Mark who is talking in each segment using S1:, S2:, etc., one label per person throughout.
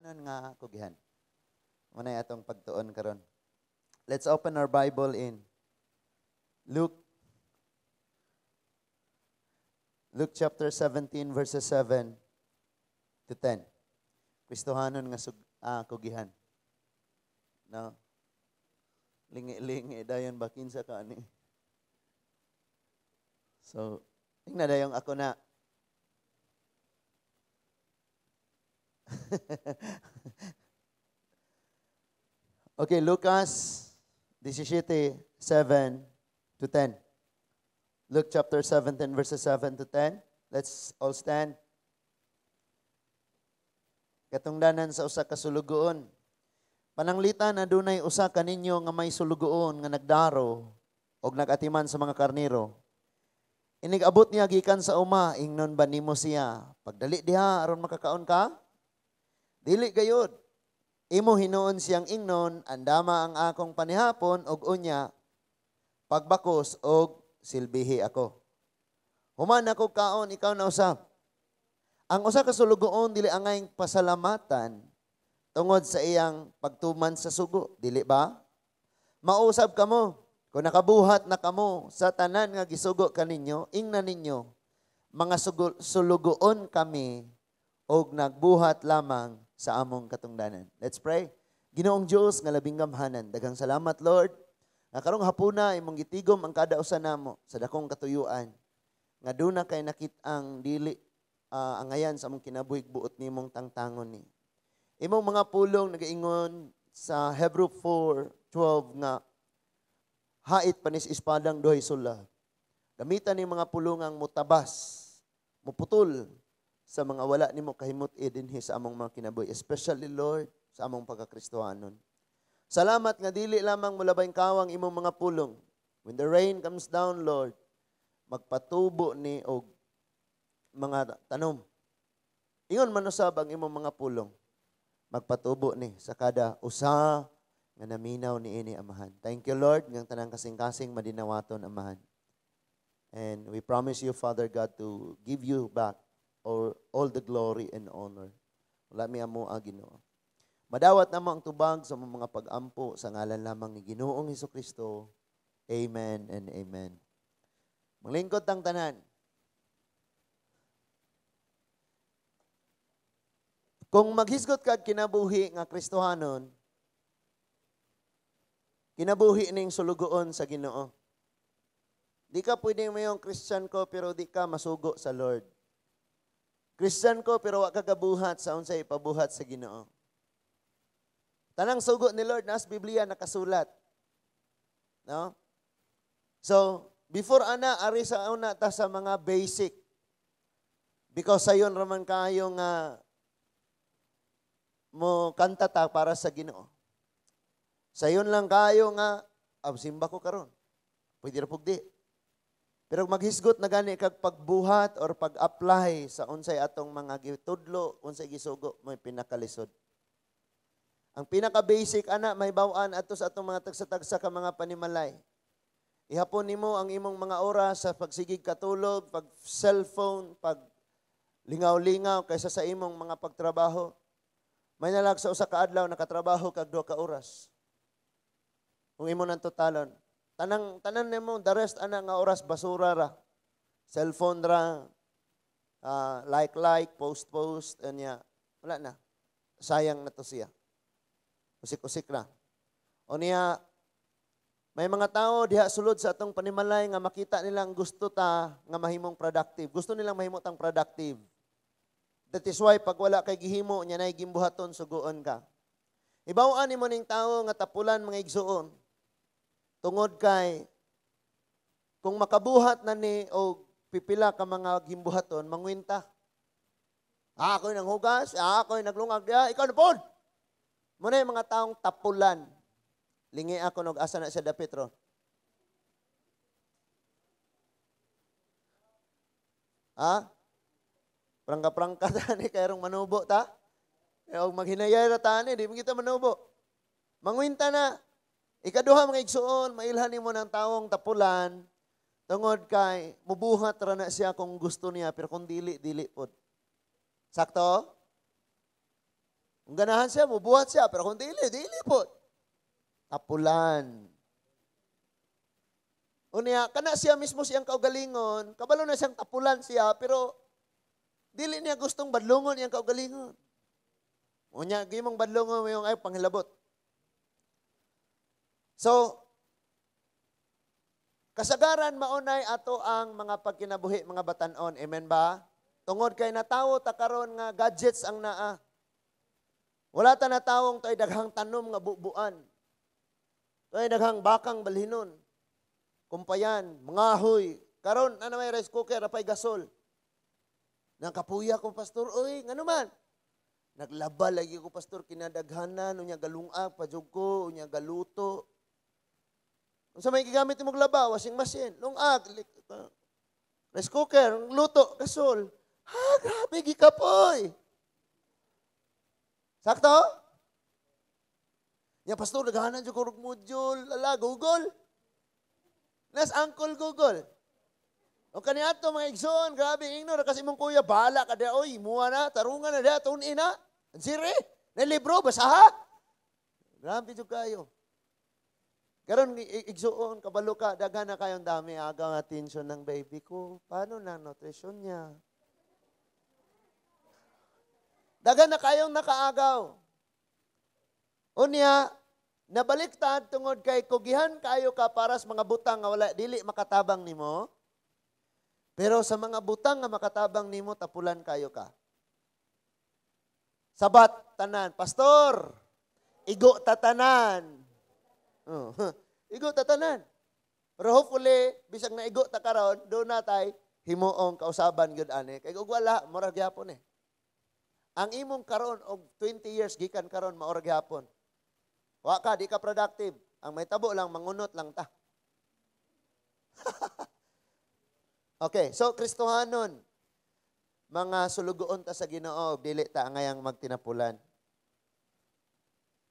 S1: Nan nga kugihan. Manay atong pagtuon karon. Let's open our Bible in Luke chapter 17 verses 7 to 10. Kristohanon nga kugihan. No? Lingi-lingi dayon ba kinsa ka ani. So, tingnan dayong ako na. Okay, Lucas 17:7 to 10. Luke chapter 17 verses 7 to 10. Let's all stand. Katungdanan sa usa ka sulugoon. Pananglitan adunay usa kaninyo nga may sulugoon nga nagdaro og nagatiman sa mga karnero. Inigabot niya gikan sa uma, ingnon ba nimo siya? Pagdali diha aron makakaon ka? Dili gayud. Imo hinuon siyang ingnon, andama ang akong panihapon og unya pagbakos og silbihi ako. Human ako kaon, ikaw na usab. Ang usa ka sulugoon dili angay pasalamatan tungod sa iyang pagtuman sa sugo, dili ba? Mausab kamo, kung nakabuhat na kamo sa tanan nga gisugo kaninyo, ingnan ninyo, mga sulugoon kami og nagbuhat lamang sa among katungdanan. Let's pray. Ginoong Dios nga labing gamhanan, daghang salamat Lord. Nga karong hapuna imong gitigom ang kada usa namo sa dakong katuyuan. Nga duna kay nakit-ang dili angayan sa among kinabuhig buot nimong tangtangon ni. Imong mga pulong nagaingon sa Hebrew 4:12 nga hait panis ispadang duhay sula. Gamitan ni mga pulungang mutabas, muputol sa mga wala nimo kahimot dinhi sa among mga kinabuhi, especially Lord sa among pagkakristohanon. Salamat nga dili lamang mulabay kawang imong mga pulong. When the rain comes down, Lord, magpatubo ni og mga tanom. Ingon man usab ang imong mga pulong. Magpatubo ni sa kada usa nga naminaw niini Amahan. Thank you Lord ngang tanang kasing-kasing madinawaton Amahan. And we promise you Father God to give you back or all the glory and honor. Wala mi amo Ginoo. Madawat namo ang tubag sa mga pag-ampo sa ngalan lamang ni Ginoong Hesukristo. Amen and amen. Manglingkod tang tanan. Kung maghisgot kag kinabuhi nga Kristohanon, kinabuhi ning sulugoon sa Ginoo. Di ka pwedeng mayong Christian ko pero di ka masugo sa Lord. Christian ko pero wa ka kabuhat sa unsay ipabuhat sa Ginoo. Tanang sugo ni Lord nas Biblia nakasulat. No? So, before ana ari sa una ta sa mga basic. Because sayon raman kayo nga mo kanta ta para sa Ginoo. Sayon lang kayo nga simba ko karon. Pwede ra pugdi. Pero maghisgot na gani kag pagbuhat or pag-apply sa unsay atong mga gitudlo, unsay gisugo, may pinakalisod. Ang pinaka-basic ana may baw-an ato sa atong mga tagsa-tagsa ka mga panimalay. Ihapon nimo ang imong mga oras sa pagsigig katulog, pag cellphone, pag lingaw-lingaw kaysa sa imong mga pagtrabaho. May nalag sa usa ka adlaw nakatrabaho kag 2 ka oras. Kung imo nang totalon, tanan nimo the rest ana nga oras basura ra. Cellphone ra, like, post, anya. Wala na. Sayang na to siya. Usik-usik na. O niya, may mga tao diha sulod sa atong panimalay nga makita nilang gusto ta nga mahimong productive. Gusto nilang mahimo tang productive. That is why pag wala kay gihimo, nya nay gimbuhaton suguon ka. Ibaw-an nimo ning tawo nga tapulan mga igsuon. Tungod kay kung makabuhat na ni o pipila ka mga gimbuhaton, mangwinta. Ako'y nanghugas, ako'y naglungag diha, ikaw na pod. Muna yung mga taong tapulan. Lingi ako nog asa na siya da Petro. Prangka-prangka ta ni kayrong manubo ta. Og maghinayay ra ta ni, di mo kita manubo. Mangwinta na. Ikaduha mga igsuon, mailhan nimo ng taong tapulan, tungod kay mubuhat ra na siya kung gusto niya, pero kung dili pod. Sakto? Kung ganahan siya, mubuhat siya. Pero kung dili po. Tapulan. Unya, kana siya mismo siyang kaugalingon, kabalo na siyang tapulan siya, pero dili niya gustong badlungon iyang kaugalingon. Unya, gimong badlungon mo yung ay panghilabot. So, kasagaran maunay ato ang mga pagkinabuhi, mga batanon. Amen ba? Tungod kay natawo ta karon nga gadgets ang naa. Wala ta na tawong to'y daghang tanom nga bubuan. To'y daghang bakang balhinon. Kumpayan, mga ahoy. Karon ano may rice cooker, apay gasol. Nakapuya ko, pastor, oy, ngano man? Naglaba lagi ko, pastor, kinadaghanan, unya galungag, pajug ko, unya galuto. Kung sa may gigamit mo glaba, washing machine, lungag, rice cooker, luto, gasol. Ha, grabe, gikapoy. Sakto? Nya, pastor, naghahanan dyan ko module, Google. Nas Uncle Google. O kaniadto mga igsoon, grabe ignore kasi mong kuya bala ka dia oy, muha na, tarungan na dia, tun ina. Ansire, na libro basaha. Grabe jud kayo. Karon igsoon kabalo ka, daghan na kayong dami aga nga attention ng baby ko. Paano na nutrition niya? Daghan na kayong nakaagaw. Unya, nabaliktad tungod kay kugihan kayo ka para sa mga butang nga wala dili makatabang nimo. Pero sa mga butang nga makatabang nimo tapulan kayo ka. Sabat tanan, pastor. Igo tatanan. Oh, igo tatanan. Pero hopefully bisag na igo ta karon, do natay himuong kausaban gyud ani. Kay ug wala mura gyapon eh. Ang imong karon og 20 years gikan karon maura gyapon. Wa ka, di ka productive. Ang may tabo lang, mangunot lang ta. Okay, so Kristohanon, mga sulugoon ta sa Ginoo, dili ta ngayang magtinapulan.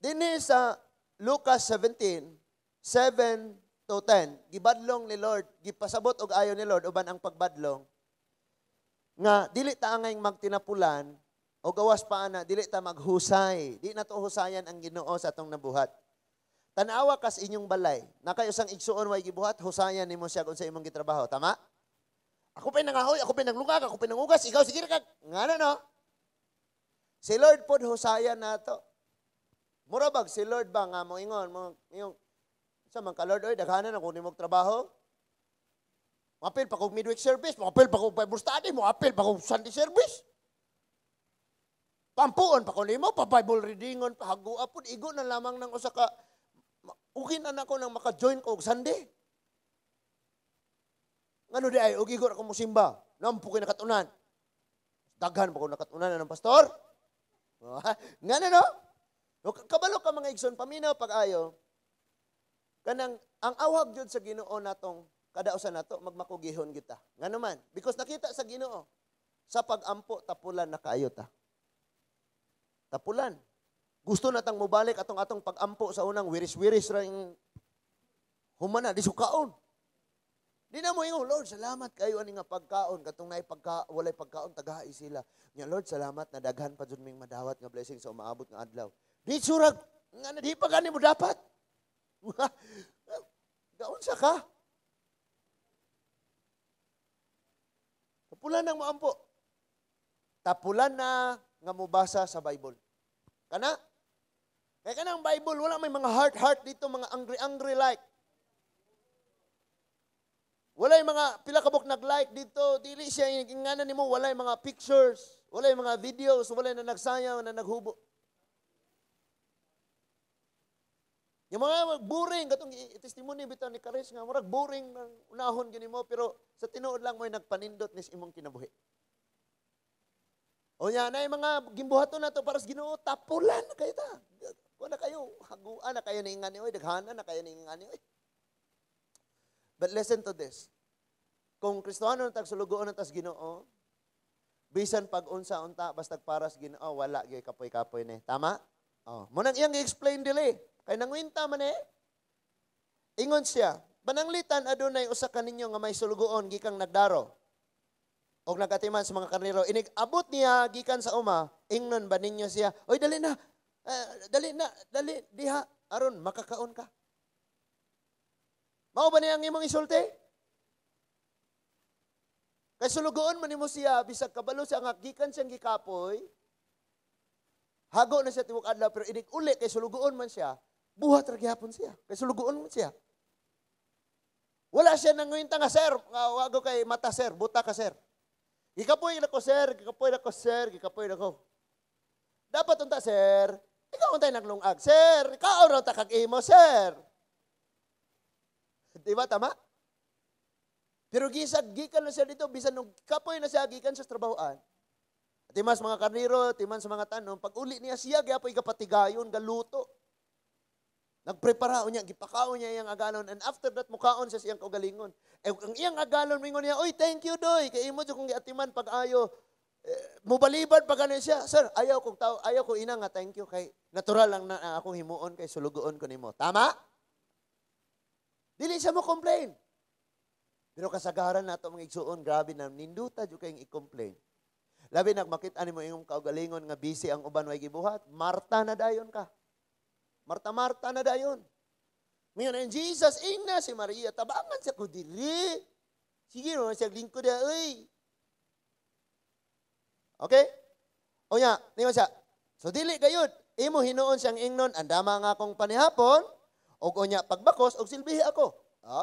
S1: Dinhi sa Lucas 17, 7 to 10, gibadlong ni Lord, gipasabot og ayo ni Lord, uban ang pagbadlong, nga dili ta ngayang magtinapulan, o gawas pa ana, dili ta maghusay. Di na to husayan ang Ginoo sa atong nabuhat. Tanawa kas inyong balay. Nakay usang igsuon way gibuhat, husayan nimo siya kung sa imong gitrabaho. Tama? Ako pa nangahoy, ako pa nanglungag, ako pa nangugas, ikaw sige ka. Ngano no? Si Lord pod husayan nato. Mura bag si Lord ba nga mo ingon mo yung sa man ka Lord oy daghanan ako nimong trabaho. Mapil pa kog midweek service, mapil pa kog Bible study, mapil pa kog Sunday service. Pampuon pa ko nimo, pa Bible readingon, pa hagua po, igo na lamang ng usa ka, ugin na ako nang maka-join ko og Sunday. Ngano di ay, ugigo na ko musimba, nampo ko nakatunan. Daghan pa ko nakatunan na ng pastor. Ngano no? Kabalo ka mga igsoon, paminaw pag-ayo, kanang, ang awag jud sa Ginoo natong, kadausan nato, magmakugihon kita. Ngano man, because nakita sa Ginoo, sa pag-ampo, tapulan na kaayo ta. Tapulan. Gusto natang mobalik atong pag-ampo sa unang wiris-wiris ring humana di sukaon. Di na mo ingon, Lord, salamat kayo ani nga pagkaon katong nay walay pagkaon tagahay sila. Nya Lord, salamat na daghan pa jud ming madawat nga blessing sa umaabot nga adlaw. Di surag nga di pa gani mo dapat. Gaon sa ka. Tapulan nang maampo. Tapulan na nga mubasa sa Bible. Kana? Kaya kanang Bible, wala may mga heart dito, mga angry like. Wala yung mga pila kabok nag-like dito, dili siya ingana nimo, wala yung mga pictures, wala yung mga videos, wala na nagsayaw, na naghubo. Yung mga boring, katong testimony bitaw ni Karis nga, murag boring ng unahon gini mo, pero sa tinuod lang mo nagpanindot nis imong kinabuhi. O yan, na yung mga gimbuhaton na to para sa Ginoo, tapulan na kayo ta. Kung na kayo, haguan na kayo ni ingani, oy, daghana na kayo ni ingani, oy. But listen to this. Kung Kristohano na tagsulugoon na tas Ginoo, bisan pag-unsa-unta, basta para sa Ginoo, wala, gay kapoy-kapoy na. Tama? Oh. Munang iyang i-explain dili. Kaya nanguinta man ingon siya, pananglitan adunay usa ka ninyo nga may sulugoon, gikang nagdaro. Og nagatiman sa mga karnero, inig abot niya gikan sa uma, ingnon ba ninyo siya, oy dali na, Dali na, dali, diha, aron, makakaon ka. Mao ba niya ang imong isulti? Kay sulugoon man nimo siya, bisag kabalo siya nga, gikan siyang gikapoy, hago na siya tiwag adlaw, pero inig uli, kay sulugoon man siya, buhat ra gihapon siya. Kay sulugoon man siya. Wala siya nanguinta nga, sir, wago kay mata, sir, buta ka, sir. Gikapoy na ko, sir, gikapoy na ko, sir, gikapoy na ko. Dapat unta, sir, ikaw untay naglungag, sir, ikaw raw ta kag-imo, sir. Di ba, tama? Pero gikan na siya dito, bisan nung kapoy na siya, gikan sa trabahoan. Timas mga karniro, timan sa mga tanong, pag uli niya siya, gapoy kapatigayon, galuto. Nagprepara niya, gipakaon niya iyang agalon, and after that, mukaon siya siyang kaugalingon. Ang iyang agalon, mingon niya, oy, thank you, doy, kay imo kung giatiman pag-ayo, mubalibad pa ganin siya, sir, ayaw ko ina nga, thank you, kay natural lang na akong himuon, kay sulugoon ko nimo. Tama? Dili siya mo complain. Pero kasagaran nato mga igsuon, grabe na, ninduta dyo kayong i-complain. Labi nagmakita ni mo yung kaugalingon nga busy ang uban way gibuhat, Marta na dayon ka. Marta na dayon. Ngayon, Jesus, ina si Maria, tabangan siya ko dili. Sige no, siya lingkod na, uy. Okay? O nga, niyo siya. So dili gayud, imo hinuon siyang ingnon, andama nga akong panihapon, o kunya pagbakos, o silbihi ako.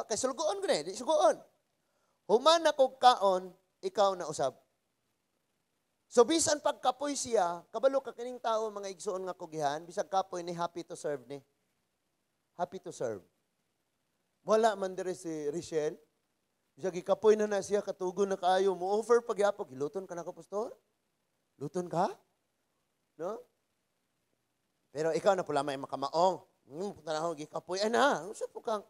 S1: Kay sulugoon ko na, di sugoon. Human ako kaon, ikaw na usab. So bisan pagkapoy siya, kabalo ka kining tao mga igsuon nga kugihan, bisag kapoy ni happy to serve ni. Happy to serve. Wala man dire si Richelle. Bisag ikapoy na siya, katugon na kaayo, mo offer pagyapon, giluton ka na ko, pastor? Luton ka? No? Pero ikaw na pula may makamaong. Punta na ako, gikapoy. Ay na, usa po kang.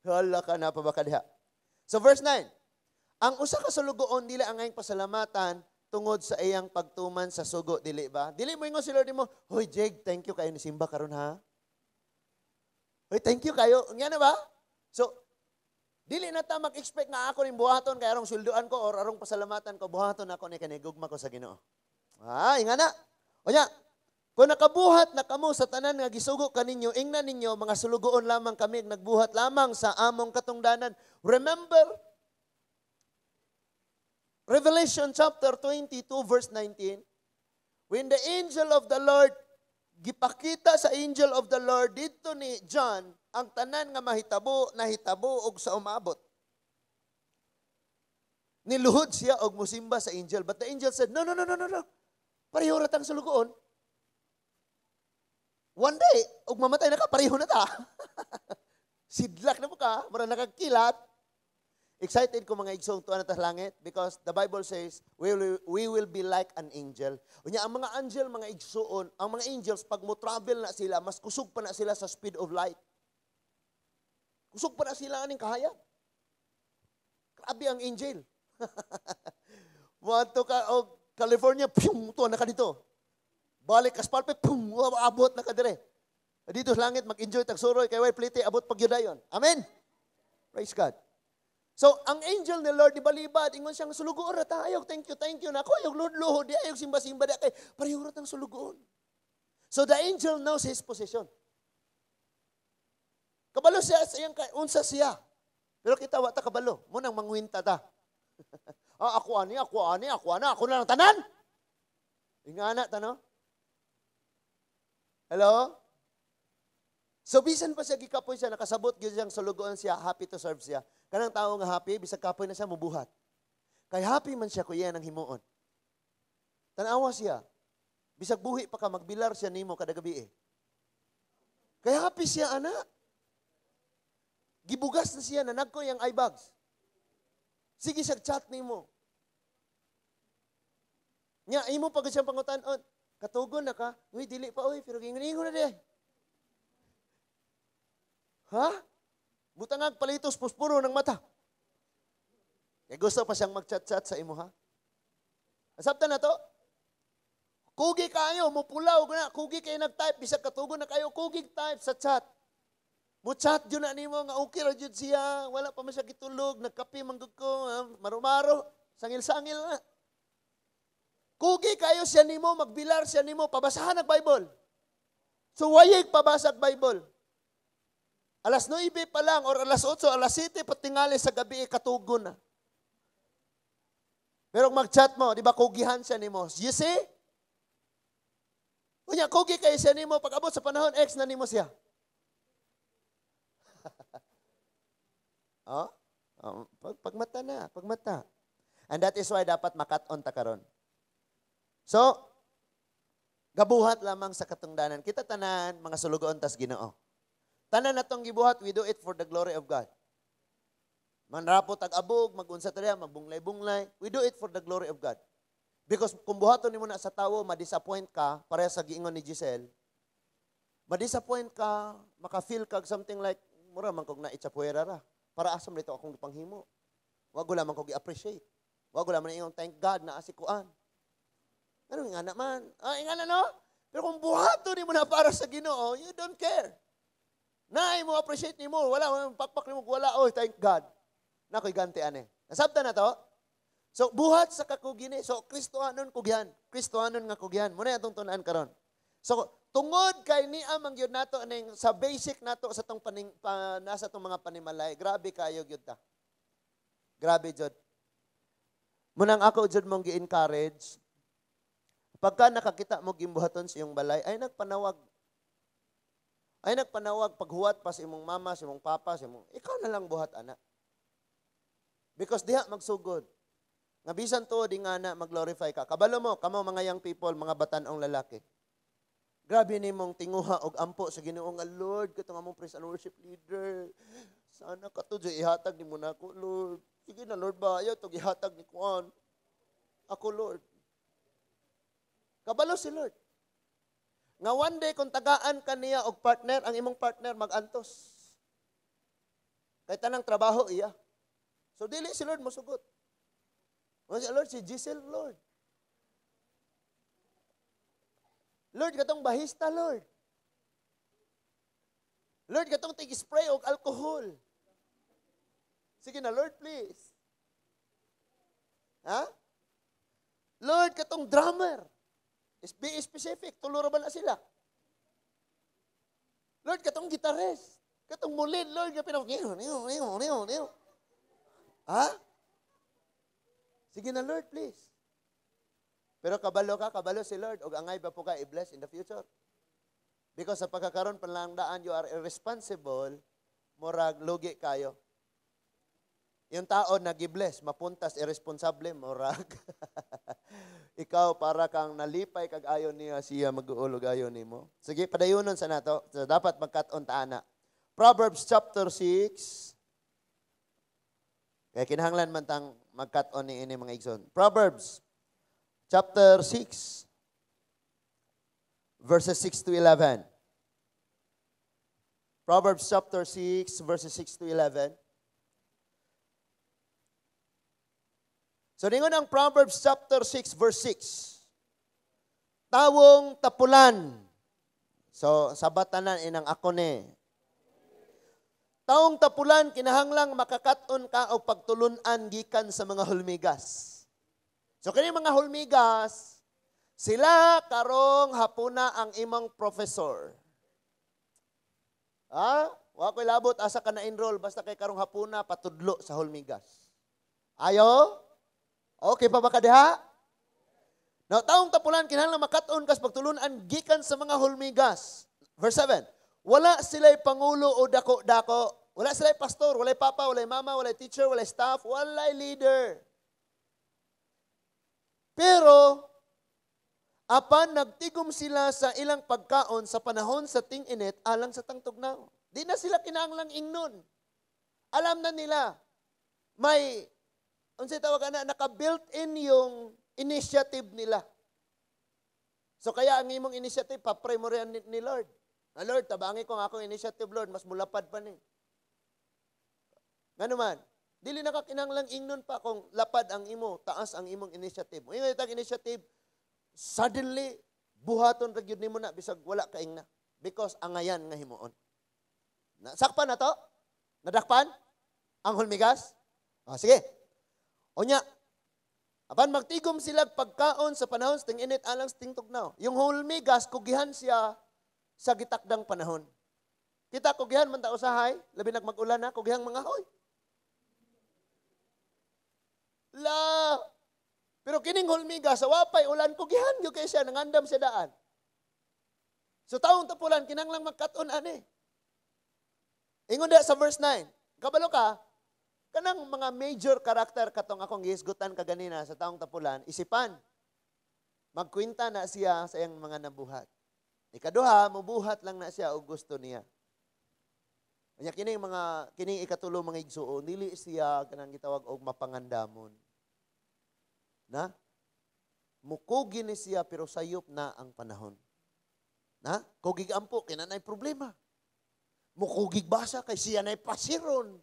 S1: Hala ka na pa ba kadiha? So verse 9. Ang usa ka sulugoon dili ang ayang pasalamatan tungod sa iyang pagtuman sa sugo, dili ba? Dili mo ingon si Lord mo, hoy Jeg, thank you kayo ni Simba karon ha. Hoy, thank you kayo. Nga na ba? So, dili na ta mag-expect nga ako ning buhaton kay arong sulduan ko or arong pasalamatan ko, buhaton ako ni kanigugma ko sa Ginoo. Nga na. O nya, kung nakabuhat na kamo sa tanan nga gisugo kaninyo, ingnan ninyo, mga sulugoon lamang kami, nagbuhat lamang sa among katungdanan. Remember, Revelation chapter 22 verse 19, when the angel of the Lord, gipakita sa angel of the Lord dito ni John, ang tanan nga mahitabo, nahitabo og sa umabot. Niluhod siya og musimba sa angel, but the angel said, no. Pareho ra tang sulugoon. One day, og mamatay na ka, pareho na ta. Sidlak na mo ka, mura nakagkilat. Excited ko mga igsong tuwan na langit because the Bible says, we will be like an angel. Unya, ang mga angel, mga igsoon, ang mga angels, pag mo travel na sila, mas kusog pa na sila sa speed of light. Kusog pa na sila aning kahayag. Grabe ang angel. Wanto ka, California, tuwan na ka dito. Balik Kaspalpe, abot na ka dire. Dito sa langit, mag-enjoy tagsuroy, kay way plite, abot pagyudayon. Amen? Praise God. So, ang angel ni Lord, ibalibad, ingon siyang sulugoon rata, ayog, thank you na. Ako, ayog, luhod, ayog, simba-simba, kay pareho ratang sulugoon. So, the angel knows his position. Kabalo siya, unsa siya. Pero kita, wata kabalo, munang mangwinta ta. Ako na lang tanan. Ingana, tano? Hello? So, bisan pa siya, gikapoy siya, nakasabot, siyang sulugoon siya, happy to serve siya. Kanang tao nga happy, bisag kapoy na siya, mubuhat. Kay happy man siya, kuya, ng himuon. Tanawa siya. Bisag buhi pa ka, magbilar siya nimo kada gabi eh. Kay happy siya, anak. Gibugas na siya, nanag ko yung eyebags. Sige, siya chat nimo. Nya, imo pag siyang pangutan-on, katugon na ka, uy, dili pa, uy, pero gingon na di. Ha? Butangag palitos, puspuro ng mata. Kaya gusto pa siyang mag-chat-chat sa imo, ha? Asabtan na to? Kugi kayo, mupulaw na, kugi kayo nag-type, bisag katugon na kayo, kugi type sa chat. Mo-chat yun na nimo nga okay ra jud siya, wala pa man siya gitulog, nagkape manggug ko, marumaro, sangil-sangil na. Kugi kayo siya nimo, magbilar siya nimo, pabasahan ang Bible. So wayig pabasa ang Bible. Alas 9 pa lang, or alas 8, alas 7, patingali sa gabi, katugon na. Pero mag-chat mo, di ba, kugihan siya nimo. You see? Kunya, kugi kayo siya nimo, pag abot sa panahon, ex na nimo siya. Oh? Pagmata na, pagmata. And that is why dapat makat-on ta karon. So, gabuhat lamang sa katungdanan. Kita tanan, mga sulugoon tas Ginoo. Tanan natong gibuhat, we do it for the glory of God. Manrapo tag-abog, magunsa tayo, magbunglay-bunglay. We do it for the glory of God. Because kung buhaton nimo na sa tawo, ma-disappoint ka, pareha sa giingon ni Giselle, ma-disappoint ka, maka-feel ka something like, mura man kog na-itsapuera ra. Para asam dito akong panghimo. Wag ko lamang kog i-appreciate. Wag ko lamang yung thank God na asikuan. Ano nga naman? Nga na no? Pero kung buhato ni mo na para sa Ginoo, you don't care. Naay mo appreciate ni mo, wala pakpak ni mo, wala, oh, thank God. Nakoy ganti ane. Nasabta na to? So, buhat sa kakugini. So, Kristohanon kugyan. Kristohanon nga kugyan. Muna itong tunaan karon. So, tungod kay ni amang yun nato, aning, sa basic nato sa tong nasa tong mga panimalay, grabe kayo yun ta. Grabe jud. Munang ako jud mong gi-encourage, pagka nakakita mo gimbuhaton sa iyong balay, ay nagpanawag. Ay nagpanawag paghuwat pa sa imong mama, sa imong papa, sa imong, ikaw na lang buhat, anak. Because diha magsugod. Nga bisan to, di nga na mag-glorify ka. Kabalo mo, kamo mga young people, mga batanong lalaki. Grabe ni mong tinguha og ampo sa Ginoo nga, Lord, katong among praise and worship leader. Sana ka to, ihatag ni mo na ako, Lord. Sige na, Lord ba, ayaw to, ihatag ni Kuan. Ako, Lord. Kabalo si Lord. Nga one day, kung tagaan ka niya og partner, ang imong partner mag-antos. Kahit tanang trabaho iya. So, dili si Lord masugot. Lord, si Giselle, Lord. Lord, katong bahista, Lord. Lord, katong tig-spray og alcohol. Sige na, Lord, please. Ha? Lord, katong drummer. Be specific, tuluro ba na sila? Lord, katong gitarist. Katong mulid, Lord, kapinang, ha? Sige na, Lord, please. Pero kabalo si Lord, o angay ba po ka i-bless in the future? Because sa pagkakaroon panlangdaan, you are irresponsible, murag lugi kayo. Yung tao nag-i-bless, mapuntas, irresponsable, murag. Ikaw para kang nalipay kag ayon niya siya mag-uulog ayon nimo. Sige, padayunon sa nato. So, dapat magkat-on taana. Proverbs chapter 6. Kaya kinahanglan man tang magkat-on ni ini mga igsoon. Proverbs chapter 6 verses 6 to 11. Proverbs chapter 6 verses 6 to 11. So, ningon ang Proverbs chapter 6, verse 6. Tawong tapulan. So, sabatanan inang ako ni. Tawong tapulan, kinahanglang makakaton ka o pagtulunan gikan sa mga hulmigas. So, kini mga hulmigas, sila karong hapuna ang imong professor. Ha? Wa ko'y labot, asa ka na-enroll, basta kay karong hapuna, patudlo sa hulmigas. Ayo? Okay pa ba ka diha? Now, taong tapulan, kinahanglan makaton kas pagtulunan gikan sa mga hulmigas. Verse 7. Wala sila'y pangulo o dako-dako. Wala sila'y pastor, wala'y papa, wala'y mama, wala'y teacher, wala'y staff, wala'y leader. Pero, apan nagtigom sila sa ilang pagkaon sa panahon sa ting-init alang sa tangtugnaw. Di na sila kinahanglang ingnon. Alam na nila, may unsay tawag na, naka-built-in yung initiative nila. So kaya ang imong initiative, pa-pray mo rin ni Lord. Na Lord, tabangi ko nga akong initiative, Lord, mas mulapad pa ni. Nga naman, dili nakakinanglang ingnon pa kung lapad ang imo, taas ang imong initiative. Ngayon itang initiative, suddenly, buhaton ragyod nimo na, bisag wala kaing na. Because angayan nga himuon. Sakpan na to? Nadakpan? Ang hulmigas? Sige. O nya, Apan magtigom sila pagkaon sa panahon sa ting-init alang sa ting tugnaw. Yung hulmigas, kugihan siya sa gitakdang panahon. Kita kugihan man ta usahay, labi nagmag-ulan na, kugihang mga hoy. La, pero kining hulmigas, sa wapay ulan, kugihan yung kaya siya, nangandam sa daan. So taong tapulan, kinanglang magkaton ani. Ingon da sa verse 9, kabalo ka, kanang mga major character katong akong gihisgutan kaganina sa taong tapulan, isipan, magkwenta na siya sa iyang mga nabuhat. Ikaduha, mubuhat lang na siya o gusto niya. Kanya kining ikatulo mga igsuon, dili siya kanang gitawag og mapangandamon. Na? Mukugi ni siya pero sayop na ang panahon. Na? Kugig ampo, kinanay problema. Mukugig basa kay siya na'y pasiron.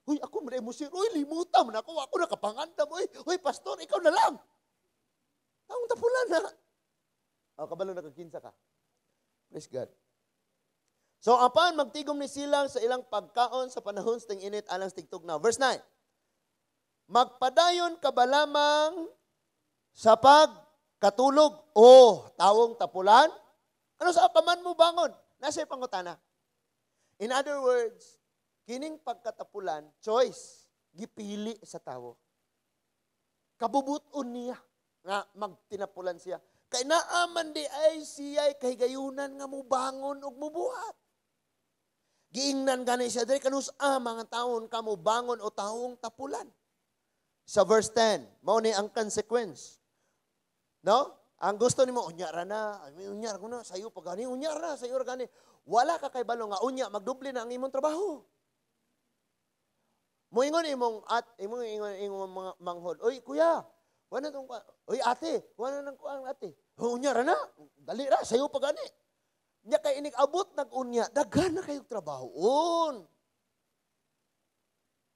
S1: Uy, ako man mo sir. Uy, limutan man ako. Ako nakapangandam. Uy, pastor, ikaw na lang. Taong tapulan na. O, kabalo nakakinsa ka. Praise God. So, apan magtigom ni silang sa ilang pagkaon sa panahon sa ting-init alang sa tigtugnaw. Verse 9. Magpadayon ka ba lamang sa pagkatulog o tawong tapulan? Ano sa paman mo bangon? Nasa pangutana. In other words, kining pagkatapulan, choice, gipili sa tawo. Kabubuton niya nga magtinapulan siya. Kay naaman di ay siya'y kahigayunan nga mubangon o mubuhat. Giingnan gani siya, dahil kanus mga taon ka mubangon o taong tapulan. Sa verse 10, mao ni ang consequence. No? Ang gusto nimo unyara na, unyara ko na, sayo pa gani, unyara na, sayo gani. Wala ka kay balo nga unya, magdoble na ang imong trabaho. Moingon imong imong mga manghod. Oy kuya, wala tong oy ate, wala nang kuang ate. Unya ra na, dali ra sayo pa gani. Nya kay inig abot nag-unya, daghan na kayog trabahoon.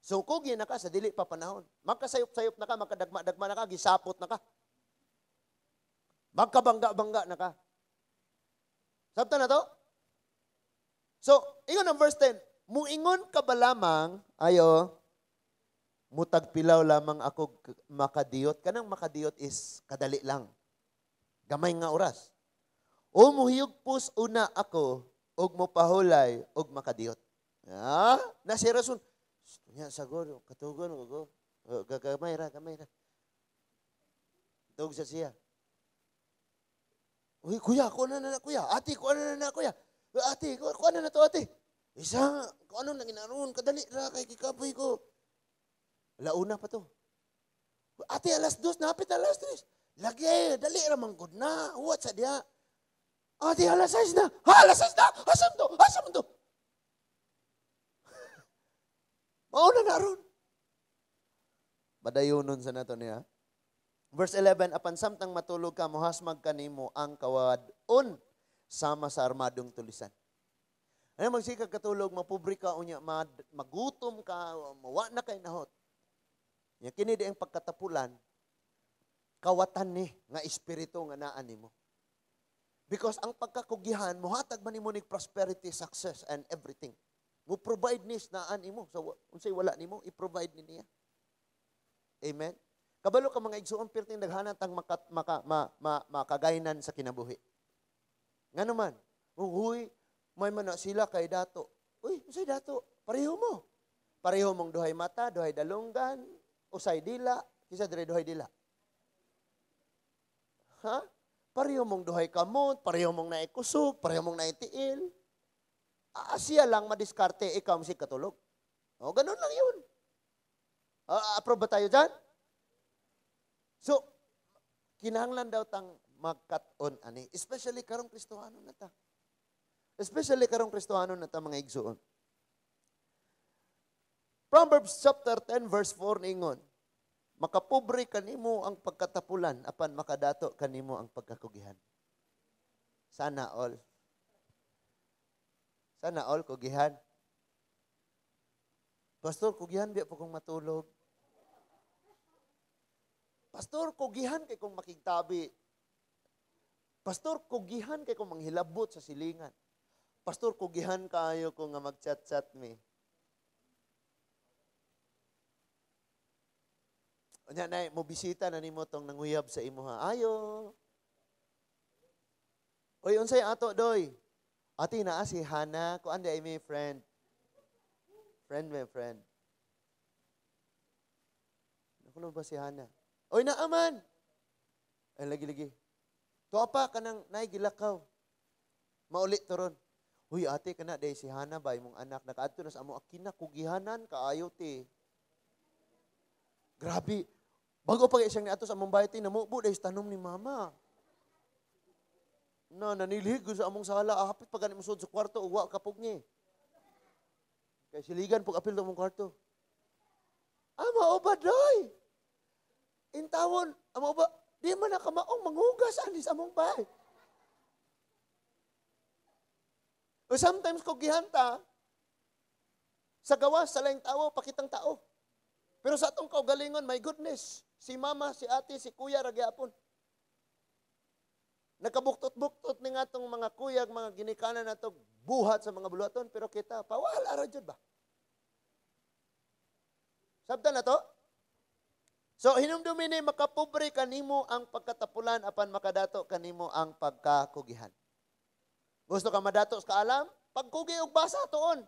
S1: So kugi na ka sa dili pa panahon. Magkasayop-sayop na ka, makadagma-dagma na ka, gisapot na ka. Magkabangga-bangga na ka. Sabta na to? So, ingon ang verse 10, muingon ka ba lamang, mutagpilaw lamang ako makadiyot. Kanang makadiyot is kadali lang. Gamay nga oras. O muhiyugpos una ako, og mopahulay, og makadiyot. Na si rason, nya saguro, katugon ko. Gamay ra. Tug sa siya. Uy, kuya, kuha na kuya. Ate, kuha na kuya. Ate, kuha na to ate. Isa, kung ano nang inaroon, kadali ra kay kikapoy ko. Launa pa to. Ate, alas 2, napit alas 3. Lagi, dali ra manggod na. What sa diya? Ate, alas 6 na. Alas 6 na. Asam to. Mauna na ron. Badayonon sa nato niya. Verse 11, apan samtang matulog ka, muhasmag kanimo ang kawadon sama sa armadong tulisan. Ano magsikag katulog, mapubri ka, unya, magutom ka, mawa na kay nahot. Yung kini di ang pagkatapulan, kawatan ni nga espiritu nga naan nimo. Because ang pagkakugihan, muhatag man nimo ning prosperity, success, and everything. Mo provide nis naan nimo. So, unsay wala nimo, i-provide ni niya. Amen? Kabalo ka mga igsuon, pirting daghanan tang makagaynan sa kinabuhi. Nga naman, huy, may mana sila kay dato. Uy, usay dato, pareho mo. Pareho mong duhay mata, duhay dalunggan, usay dila, kisa dire duhay dila. Ha? Pareho mong duhay kamot, pareho mong naikusog, pareho mong naitiil. Siya lang madiskarte, ikaw masig katulog. O, ganun lang yun. Approve ba tayo dyan? So, kinahanglan daw tang magkat-on ani, especially karong Kristohano na ta. Especially karong Kristohano na ta mga igsuon. Proverbs chapter 10 verse 4 ningon, makapobre kanimo ang pagkatapulan apan makadato kanimo ang pagkakugihan. Sana all. Sana all kugihan. Pastor, kugihan di pa kong matulog. Pastor, kugihan kay kong makigtabi. Pastor, kugihan kay kong manghilabot sa silingan. Pastor, kugihan kayo kung nga mag-chat-chat me. Unya na mo bisita na nimo tong nanguyab sa imo ha. Ayo. Oy, unsay ato doy? Ati naa si Hana, ko ande ay may friend. My friend. Nakuno ba si Hana? Oy, naaman. Ay lagi-lagi. Tuwa pa kanang naigilakaw. Maulit to ron. Uy, ate kana day si Hana ba imong anak nakaadto na sa amo akina kugihanan kaayo ti. Grabe. Bago pa siyang niadto sa among bayti namubo day tanom ni mama. Nanilhig sa among sala hapit pa gani musod sa kwarto uwa kapug ni. Kay siligan pag apil sa among kwarto. Ama oba doy. Intawon, ama oba, di man nakamaong manghugas ani sa among bahay. O sometimes ko gihanta, sa gawas, sa laing tao, pakitang tao. Pero sa atong kaugalingon, my goodness, si mama, si ate, si kuya, ragyapon. Nakabuktot-buktot ni nga itong mga kuyag, mga ginikanan na ito, buhat sa mga buluhaton, pero kita, pawala ra jud ba? Sabta na to? So, hinumdumi ni makapobre kanimo ang pagkatapulan apan makadato kanimo ang pagkakugihan. Gusto ka madato sa kaalam? Pagkugi og basa toon.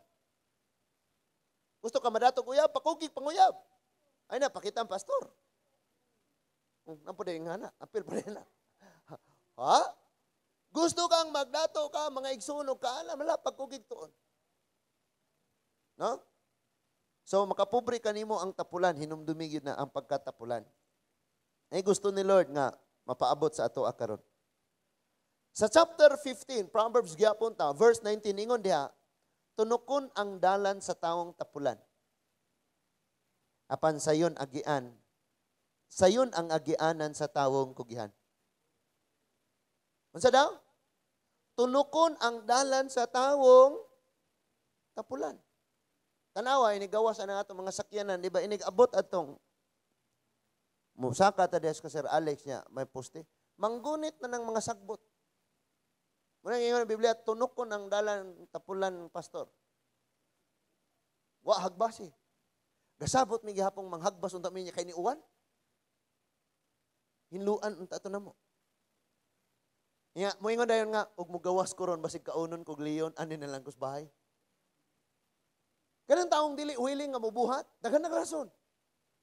S1: Gusto ka madato uyab? Pagkugi panguyab. Ay na, pakita ang pastor. Ang pwede nga na, apil pa rin na. Ha? Gusto kang magdato ka, mga igsunog ka, alam, wala, pagkugig toon. No? So, makapobre kanimo ang tapulan, hinumdumigid na ang pagkatapulan. Ay gusto ni Lord nga, mapaabot sa ato akaron. Sa chapter 15, Proverbs gyapon ta, verse 19, ingon diha, tunukon ang dalan sa taong tapulan. Apan sayon agian, sayon ang agianan sa tawong kugihan. Unsa daw? Tunukon ang dalan sa tawong tapulan. Tanawa, inigawas na atong mga sakyanan, di ba? Inigabot atong musaka ta des ka Sir Alex niya, may poste. Manggunit na ng mga sagbot. Muna ngayon ang Biblia, tunukon ang dalan tapulan, pastor. Wa hagbasi. Gasabot mi gihapong manghagbas unta mi niya kay ni uwan. Hinluan unta to namo. Mo ingon dayon nga ug mugawas ko ron basig kaunon kog leon ani na lang kus bahay. Kanang taong dili willing nga mobuhat, daghan nga rason.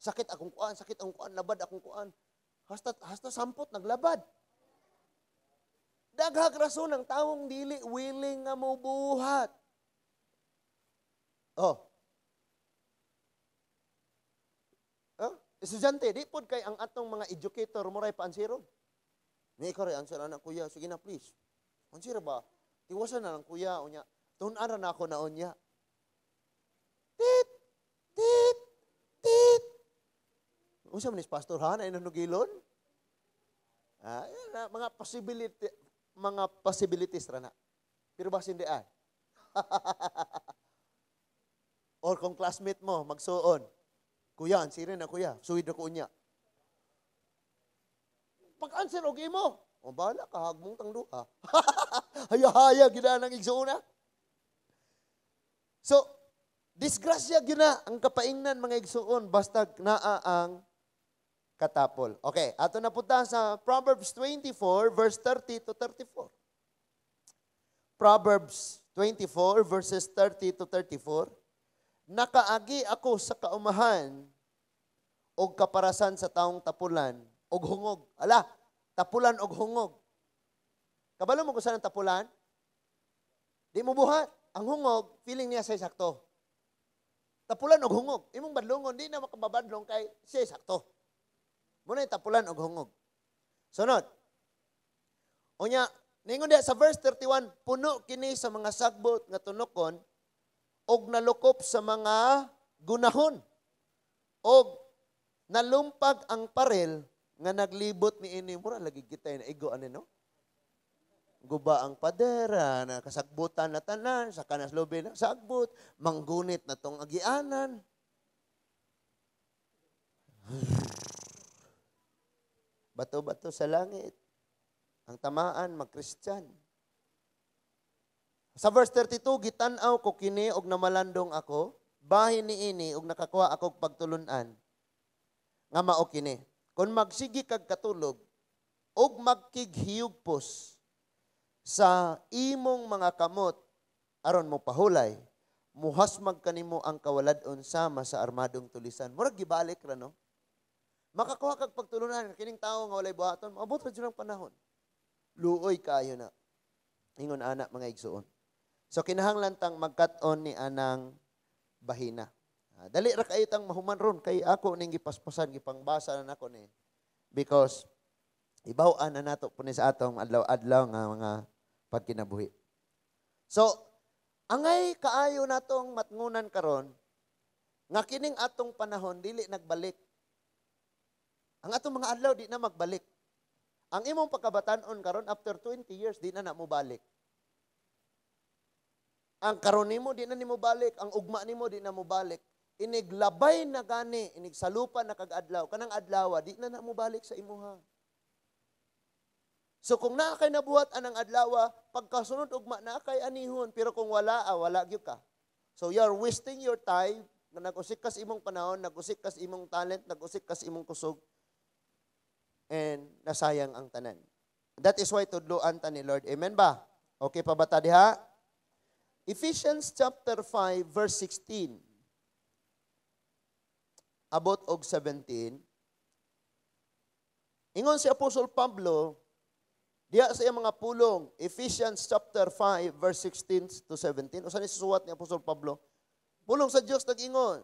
S1: Sakit akong kuan, labad akong kuan. Hasta sampot naglabad. Daghang rason ng taong dili willing nga mobuhat. Oh. Estudyante, di pod kay ang atong mga educator mo ray paansiron. Ni ikaw ray answer anak kuya, sige na please. Answer ba? Tiwasan na lang kuya unya. Tun-ara na ako na unya. Tit, tit, tit. Unsa man ni pastor ha na inanugilon? Mga possibilities ra na. Pero ba sindian? Or kung classmate mo magsuon, kuya, answerin na kuya, suwid na ko unya. Pag-answer og imo, o bala ka hagmong tang duha. Haya-haya gina nang igsuon na. So, disgrasya gina ang kapaingnan mga igsuon basta naa ang katapol. Okay, ato na punta sa Proverbs 24 verse 30 to 34. Proverbs 24 verses 30 to 34. Nakaagi ako sa kaumahan og kaparasan sa taong tapulan og hungog. Ala, tapulan og hungog. Kabalo mo kung saan ang tapulan? Di mo buhat. Ang hungog, feeling niya siya sakto. Tapulan og hungog. Imong badlongon, di na makababadlong kay siya sakto. Muna yung tapulan og hungog. Sunod. Unya, ningon diya sa verse 31, puno kini sa mga sagbot nga tunokon og nalukop sa mga gunahon. Og nalumpag ang parel nga naglibot ni ini. Mura lagi kita na igo ano no? Guba ang padera, na kasagbutan na tanan, sa kanas lobe ng sagbot, manggunit na tong agianan. Bato-bato sa langit. Ang tamaan, mag-Kristyan. Sa verse 32, gitanaw ko kini og namalandong ako, bahin ni ini og nakakuha ako pagtulunan. nga mao kini. Kung magsigi kag katulog og magkighiyugpos sa imong mga kamot aron mo pahulay, muhasmag kanimo ang kawalad-on sama sa armadong tulisan. Murag gibalik ra no. Makakuha kag pagtulunan kining tawo nga walay buhaton, maabot ra jud ang panahon. Luoy kayo na. Ingon ana mga igsuon. So kinahanglan tang magkat-on ni anang bahina. Dali ra kayo tang mahuman ron kay ako ning gipaspasan gipangbasa na nako ni. Because ibaw-an na nato po ni sa atong adlaw-adlaw nga mga pagkinabuhi. So angay kaayo natong matngunan karon nga kining atong panahon dili nagbalik. Ang atong mga adlaw di na magbalik. Ang imong pagkabatan-on karon after 20 years di na mo balik. Ang karon nimo di na nimo balik, ang ugma nimo di na mo balik. Iniglabay na gani, inigsalupan na kag-adlaw, kanang adlaw di na mo balik sa imuha. So kung naa kay nabuhat anang adlaw, pagkasunod ugma na kay anihon, pero kung wala, wala gyud ka. So you are wasting your time, nga nag-usik kas imong panahon, nag-usik kas imong talent, nag-usik kas imong kusog, and nasayang ang tanan. That is why tudloan ta ni Lord. Amen ba? Okay pa ba ta diha? Ephesians chapter 5 verse 16. Abot og 17. Ingon si Apostol Pablo diha sa iyang mga pulong, Ephesians chapter 5 verse 16 to 17. Usa ni suwat ni Apostol Pablo. Pulong sa Dios nag-ingon,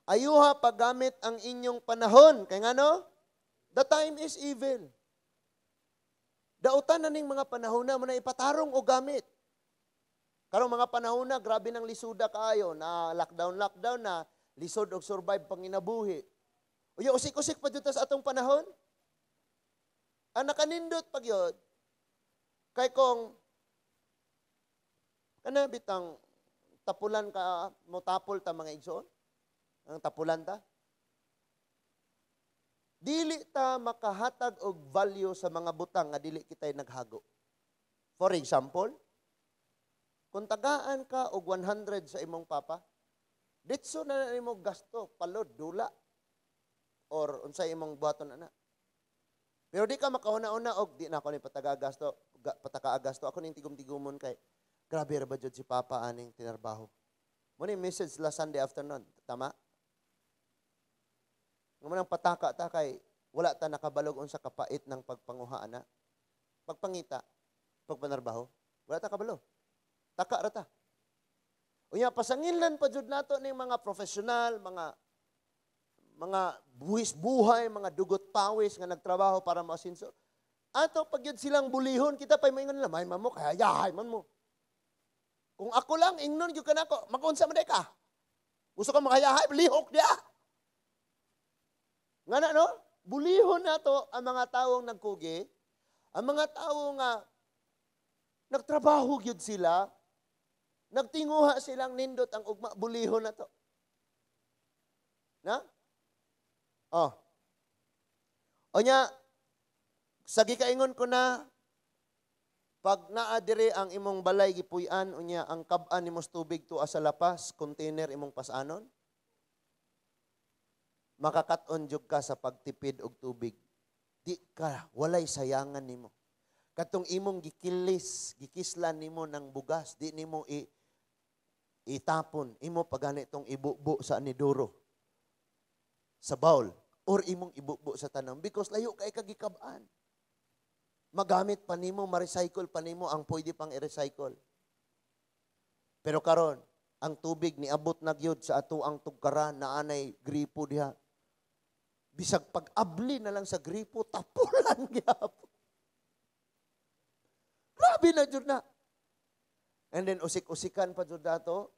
S1: ayuha paggamit ang inyong panahon kay ngano? The time is evil. Dautan na ning mga panahon na mo na ipatarong o gamit. Karong mga panahon na grabe nang lisuda kaayo na lockdown na lisod og survive panginabuhi. Uya usik-usik pa jud sa atong panahon. Ang nakanindot pag yun, kay kung kana bitang tapulan ka mo tapol ta mga igsoon, ang tapulan ta. Dili ta makahatag og value sa mga butang nga dili kitay naghago. For example, kung tagaan ka og 100 sa imong papa, ditso na nimo gasto, palod, dula, or unsay imong buhaton ana. Pero di ka makahuna-una og di na ako ni pataka-gasto, ako ning tigom-tigumon kay grabe ra ba jud si papa aning tinarbaho. Mo ni message last Sunday afternoon, tama? Nga nang pataka ta kay wala ta nakabalog unsa kapait ng pagpanguha ana. Pagpangita, pagpanarbaho, wala ta kabalo. Taka ra ta. Unya pasangilan pa jud nato ning mga professional, mga buhis buhay, mga dugot pawis nga nagtrabaho para maasinso. Ato pag yun silang bulihon, kita pa maingon nila, may mo kaya yahay man mo. Kung ako lang ingnon gyud kanako, magunsa man ka. Gusto ka makayahay, lihok dia. Nga na, no? Bulihon na to ang mga taong nagkugi, ang mga taong nga nagtrabaho gyud sila, nagtinguha silang nindot ang ugma, bulihon na to. Na? Oh. O nya, sa gikaingon ko na, pag naadire ang imong balay gipuy-an, unya ang kab-an nimos tubig tuwa sa lapas, container imong pasanon, makakat-on jud ka sa pagtipid og tubig. Di ka, walay sayangan nimo. Katong imong gikislan nimo ng bugas, di nimo itapon, imo pagani itong ibubo sa aniduro, sa bowl, or imong ibubo sa tanong, because layo kay kagikab-an. Magamit pa nimo, ma-recycle pa nimo ang pwede pang i-recycle. Pero karon, ang tubig niabot na gyud sa ato ang tugkaran na anay gripo diha. Bisag pag-abli na lang sa gripo, tapulan gyapon. Grabe na jud na. And then usik-usikan pa jud dato.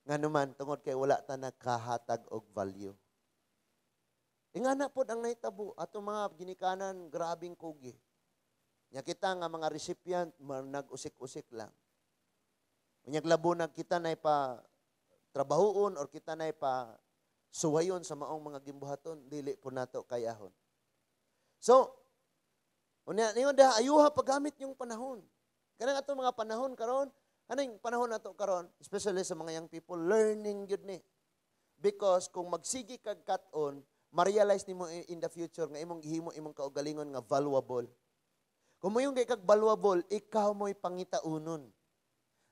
S1: Nganuman tungod kay wala ta nagkahatag og value. Ingana pod ang nahitabo ato mga ginikanan grabing kugi. Nya kita nga mga recipient nag-usik-usik lang. Unyag labo na kita na pa trabahoon or kita na pa suwayon sa maong mga gimbuhaton, dili po nato kayahon. So, unya ningon da ayuha paggamit yung panahon. Kanang ato mga panahon karon, aning panahon nato karon, especially sa mga young people, learning gyud ni. Because kung magsigi kag kat-on, ma-realize nimo in the future nga imong gihimo imong kaugalingon nga valuable. Kung mo yung kay kag valuable, ikaw mo'y pangitaunon.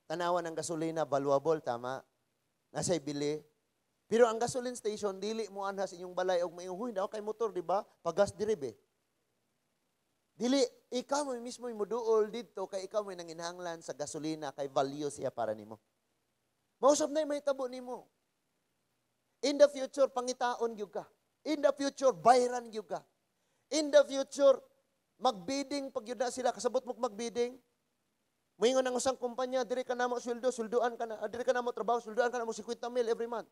S1: Tanawan ang gasolina, valuable, tama? Nasa'y bili. Pero ang gasoline station, dili mo anhas inyong balay og mayong, huy, kay motor, di ba? Pagas dirib eh. Dili, ikaw mo mismo mo duol dito, kay ikaw mo nanginahanglan sa gasolina, kay value siya para nimo. Mausap na may tabo nimo. In the future, pangitaon gyud ka. In the future, bayran gyud ka. In the future, magbidding pag yun na sila, kasabot mo magbidding. Moingon ang usang kumpanya, dire ka na mo sweldo, sweldoan ka na, dire ka na mo trabaho, sweldoan ka na mo 50 mil every month.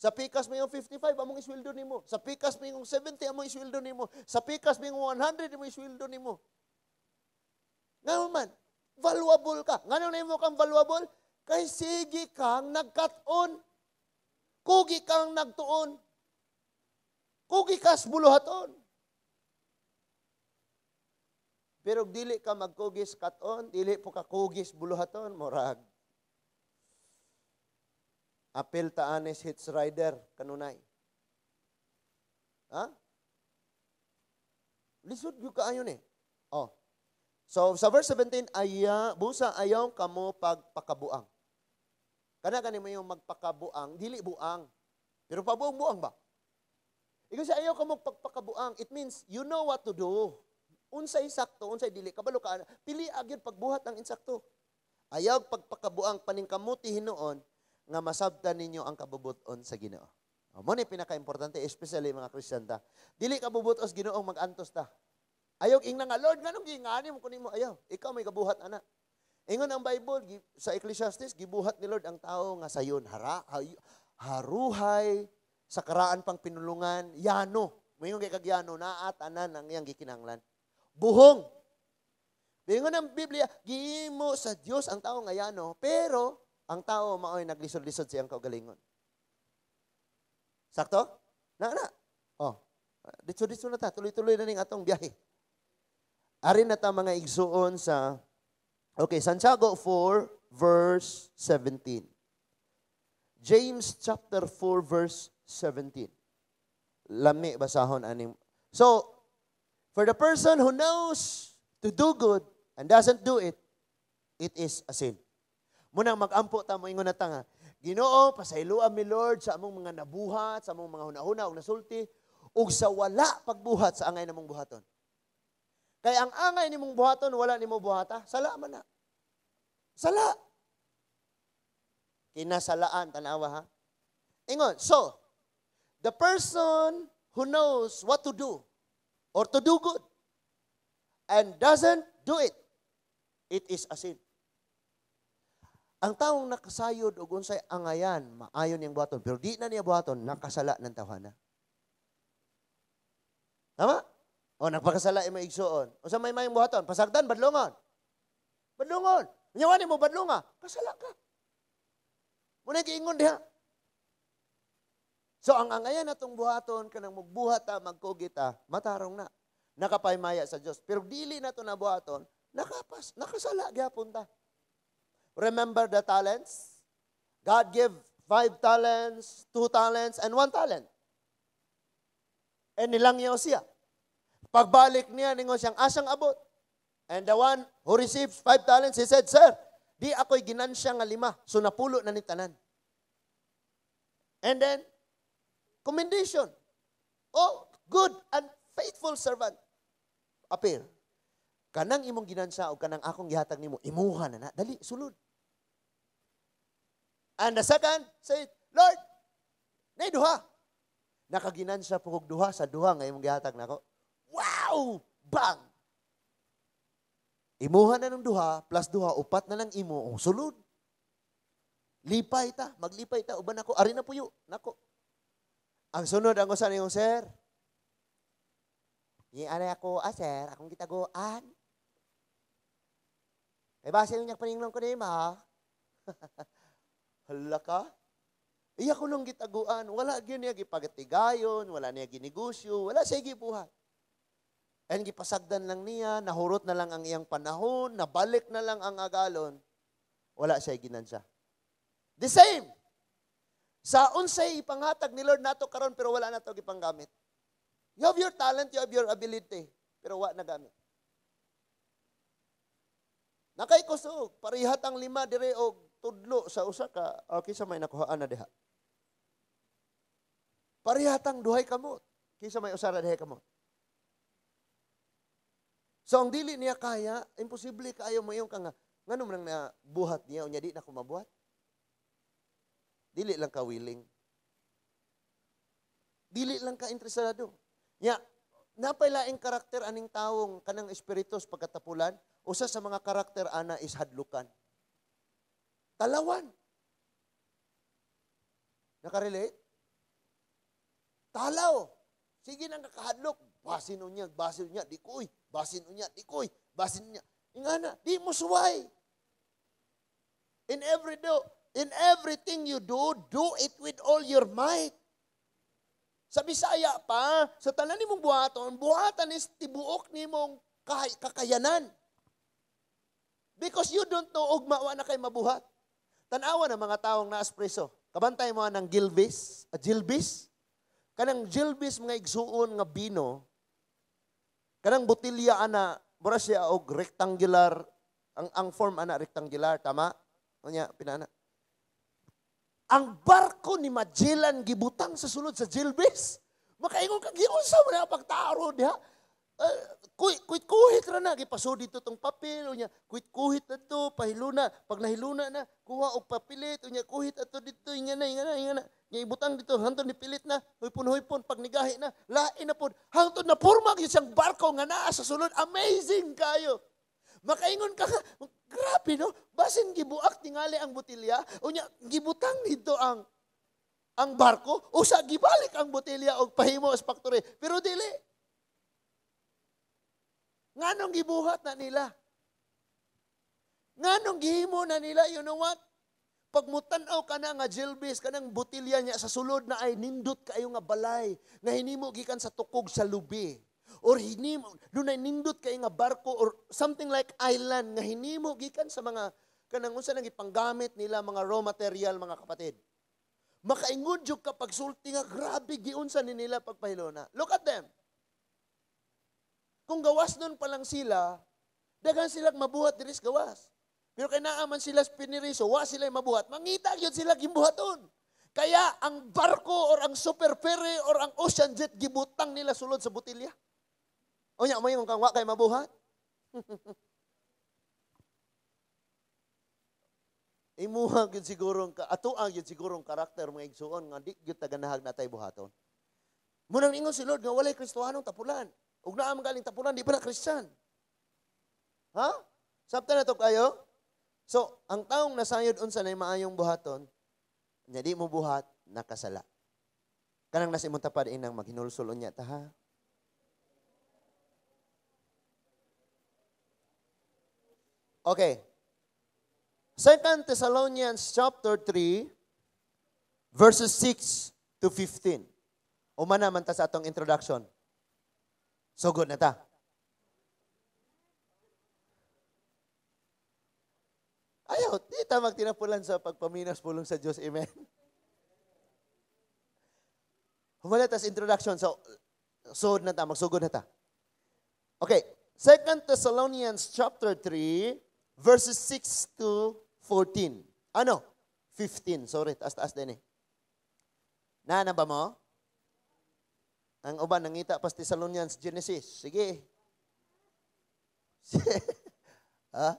S1: Sa pikas mo yung 55, among isweldo nimo. Sa pikas mo yung 70, among isweldo nimo. Sa pikas mo yung 100, among isweldo nimo. Ngayon man, valuable ka. Ngayon na mo kang valuable? Kay sige kang nagkat-on. Kugi kang nagtuon. Kugi kas buluhaton. Pero dili ka magkugis kat-on, dili po ka kugis buluhaton, morag. Apil taanes hits rider kanunay. Ha? Lisod yung kaayon eh. Oh. So, sa verse 17, busa ayaw kamo pagpakabuang. Kana mo yung magpakabuang, dili buang. Pero pabuang-buang ba? Ikaw siya ayaw kamo pagpakabuang. It means, you know what to do. Unsay sakto, unsay dili. Kabalo ka, pili agyan pagbuhat ng insakto. Ayaw pagpakabuang paningkamuti hinoon, nga masabtan ninyo ang kabubuton sa Ginoo. Mo ni pinaka-importante, especially mga Kristiyanta. Dili kabubutos Ginoong mag-antos ta. Ayaw ingna nga, Lord, nganong gingani mo kunin mo? Ayaw, ikaw may kabuhat, anak. Ingon ang Bible, sa Ecclesiastes, gibuhat ni Lord ang tao nga sayon, haruhay, sa karaan pang pinulungan, yano. Mayroon kay kagyano, naatanan ang iyang gikinanglan. Buhong. Ingon ang Biblia, giimo sa Dios ang tao nga yano, pero ang tao maoy naglisod-lisod siyang kaugalingon. Sakto? Na. Oh. Ditso na ta. Tuloy-tuloy na ning atong biyahe. Ari na ta mga igsuon sa Santiago 4 verse 17. James chapter 4 verse 17. Lami basahon aning. So, for the person who knows to do good and doesn't do it, it is a sin. Munang mag-ampo ta mo ingon na ta nga, Ginoo, pasayloan mi Lord sa among mga nabuhat, sa among mga hunahuna ug nasulti, ug sa wala pagbuhat sa angay namong buhaton. Kay ang angay nimong buhaton wala nimo buhata, sala man na. Sala. Kinasalaan tanawa ha. Ingon, so the person who knows what to do or to do good and doesn't do it, it is a sin. Ang taong nakasayod o unsay angayan, maayon niyang buhaton, pero di na niya buhaton, nakasala ng tawhana. Tama? O, nagpakasala yung maigsuon. O sa may mayong buhaton, pasagdan, badlungon. Badlungon. Manyawanin mo, badlunga. Kasala ka. Muna kiingon diha. So, ang angayan natong buhaton, kanang magbuhat ta, magkugit ta, matarong na. Nakapaymaya sa Diyos. Pero dili na to na buhaton, nakasala, gyapon ta. Remember the talents? God gave 5 talents, 2 talents, and 1 talent. And nilangyaw siya. Pagbalik niya, ningon siyang asang abot. And the one who receives 5 talents, he said, Sir, di ako'y ginansya nga 5, so napulo na ni tanan. And then, commendation. Oh, good and faithful servant. Appear. Kanang imong ginansya o kanang akong gihatag nimo, imuha na. Dali, sulod. And the second, say, Lord, nay duha. Nakaginansya po kog duha sa duha nga imong gihatag nako. Wow! Bang! Imuha na ng duha, plus duha, 4 na lang imo, sulod. Lipay ta, maglipay ta, uban ako, ari na puyo, nako. Ang sunod, ang usan yung sir, ianay ako, sir, akong gitaguan. Ay base yung paninglang ko na ima, hala ka? Iya ko nung gitaguan, wala niya gipagatigayon, wala niya ginegosyo, wala siya gibuhat. And gipasagdan lang niya, nahurot na lang ang iyang panahon, nabalik na lang ang agalon, wala siya ginansya. The same. Sa unsay ipanghatag ni Lord nato karon pero wala nato gipanggamit. You have your talent, you have your ability, pero wala na gamit. Nakay kusog, parihat ang 5 dire og tudlo sa usa ka, o kinsa may nakuhaan na diha. Parihat ang duhay kamot, kinsa may usara diha kamot. So ang dili niya kaya, imposible kaayo mo yung kanga, ngano man na buhat niya, unya di na ko mabuhat. Dili lang ka willing. Dili lang ka interesado. Nya, napailaing karakter aning tawong kanang espiritus pagkatapulan, usa sa mga karakter ana is hadlukan. Talawan. Nakarelate? Talaw. Sige nang kakahadlok. Basin unya, dikoy. Basin unya, dikoy. Basin unya. Ingana, di mo suway. In everything you do it with all your might. Sa Bisaya pa, sa tanan nimong buhatan is tibuok nimong kakayanan. Because you don't know ugma wa na kay mabuhat. Tanawa ng mga taong naaspreso. Kabantay mo ng Gilbis, kanang Gilbis mga igsuon nga bino, kanang botilya ana, mura siya og rectangular, ang form ana rectangular, tama? Unya pinana. Ang barko ni Magellan gibutang sa sulod sa Gilbis. Makaingon ka giunsa man ang pagtaro diha. Kuhit ra na gipasud dito tong papel unya. Kuhit na to pahiluna. Pag nahiluna na kuha og papilit unya kuhit ato dito ingana. Nya ibutang dito hangtod ni pilit na. Huypon pag nigahi na lain na pod. Hangtod na porma gyud siyang barko nga naa sa sulod. Amazing kayo. Makaingon ka, grabe no, basin gibuak tingali ang botilya, unya gibutang dito ang barko, usa gibalik ang botilya og pahimo sa factory. Pero dili. Nganong gibuhat na nila? Nganong gihimo na nila, you know what? Pag mutan-aw ka na nga Gilbis, kanang botilya niya sa sulod na ay nindot kayo nga balay, nga hinimo gikan sa tukog sa lubi. Or hinimo, dunay nindot kay nga barko or something like island nga hinimo gikan sa mga kanang unsa nang ipanggamit nila mga raw material mga kapatid. Makaingon jud ka pagsulti nga grabe giunsa ni nila pagpahilona. Look at them. Kung gawas nun pa lang sila, daghan silang mabuhat diri sa gawas. Pero kay naaman sila sa piniriso, wa sila mabuhat. Mangita gyud sila gimbuhaton. Kaya ang barko or ang super ferry or ang ocean jet gibutang nila sulod sa botilya. O nya, may kang wa kay mabuhat. Imuha gyud siguro atoang gyud siguro karakter mga igsuon nga di gyud taganahag natay buhaton. Munang ingon si Lord nga walay Kristohanong tapulan. Ug naa man galing tapulan di pa na Kristyan. Ha? Sabta na to kayo? So, ang taong nasayod unsa nay maayong buhaton, nya di mo buhat nakasala. Kanang nasa imong tapad inang maghinulsol unya ta ha. Okay. 2 Thessalonians chapter 3 verses 6 to 15. Umana man ta sa atong introduction. Sugod na ta. Ayaw, di ta magtinapulan sa pagpaminas pulong sa Diyos. Amen. Humana ta sa introduction. So, sugod na ta, magsugod na ta. Okay. 2 Thessalonians chapter 3 verses 6 to 14. Ano? 15. Sorry, taas-taas din eh. Nana ba mo? Ang uban, nangita pas Thessalonians Genesis. Sige. Ha?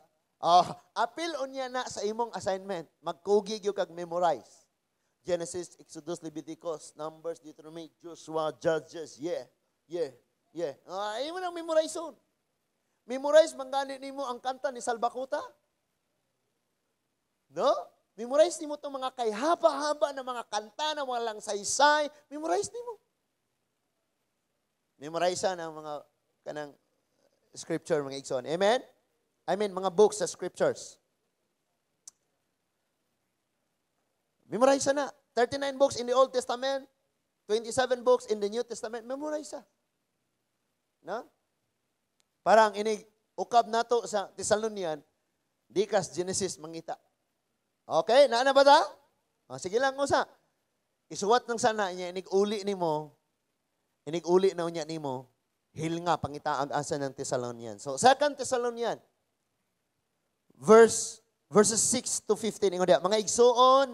S1: Apil unya na sa imong assignment. Magkugi yung kag memorize. Genesis, Exodus, Leviticus, Numbers, Deuteronomy, Joshua, Judges. Yeah. Imo nang memorize on. Memorize mangganit nimo ang kanta ni Salbakuta? No? Memorize nimo itong mga kay haba-haba na mga kanta na walang saysay. Memorize nimo. Memorize na ang mga kanang scripture, mga igsoon. Amen? I mean, mga books sa scriptures. Memorize na. 39 books in the Old Testament, 27 books in the New Testament. Memorize na. No? Parang inig ukab nato sa Thessalonian, di kas Genesis mangita. Okay, naa na ba ta? Sige lang usa. isuwat ng sana niya, inig-uli na unya nimo, hil nga, pangitaag asa ng Thessalonian. So, 2 Thessalonian, verses 6 to 15, ingon diha, mga igsuon,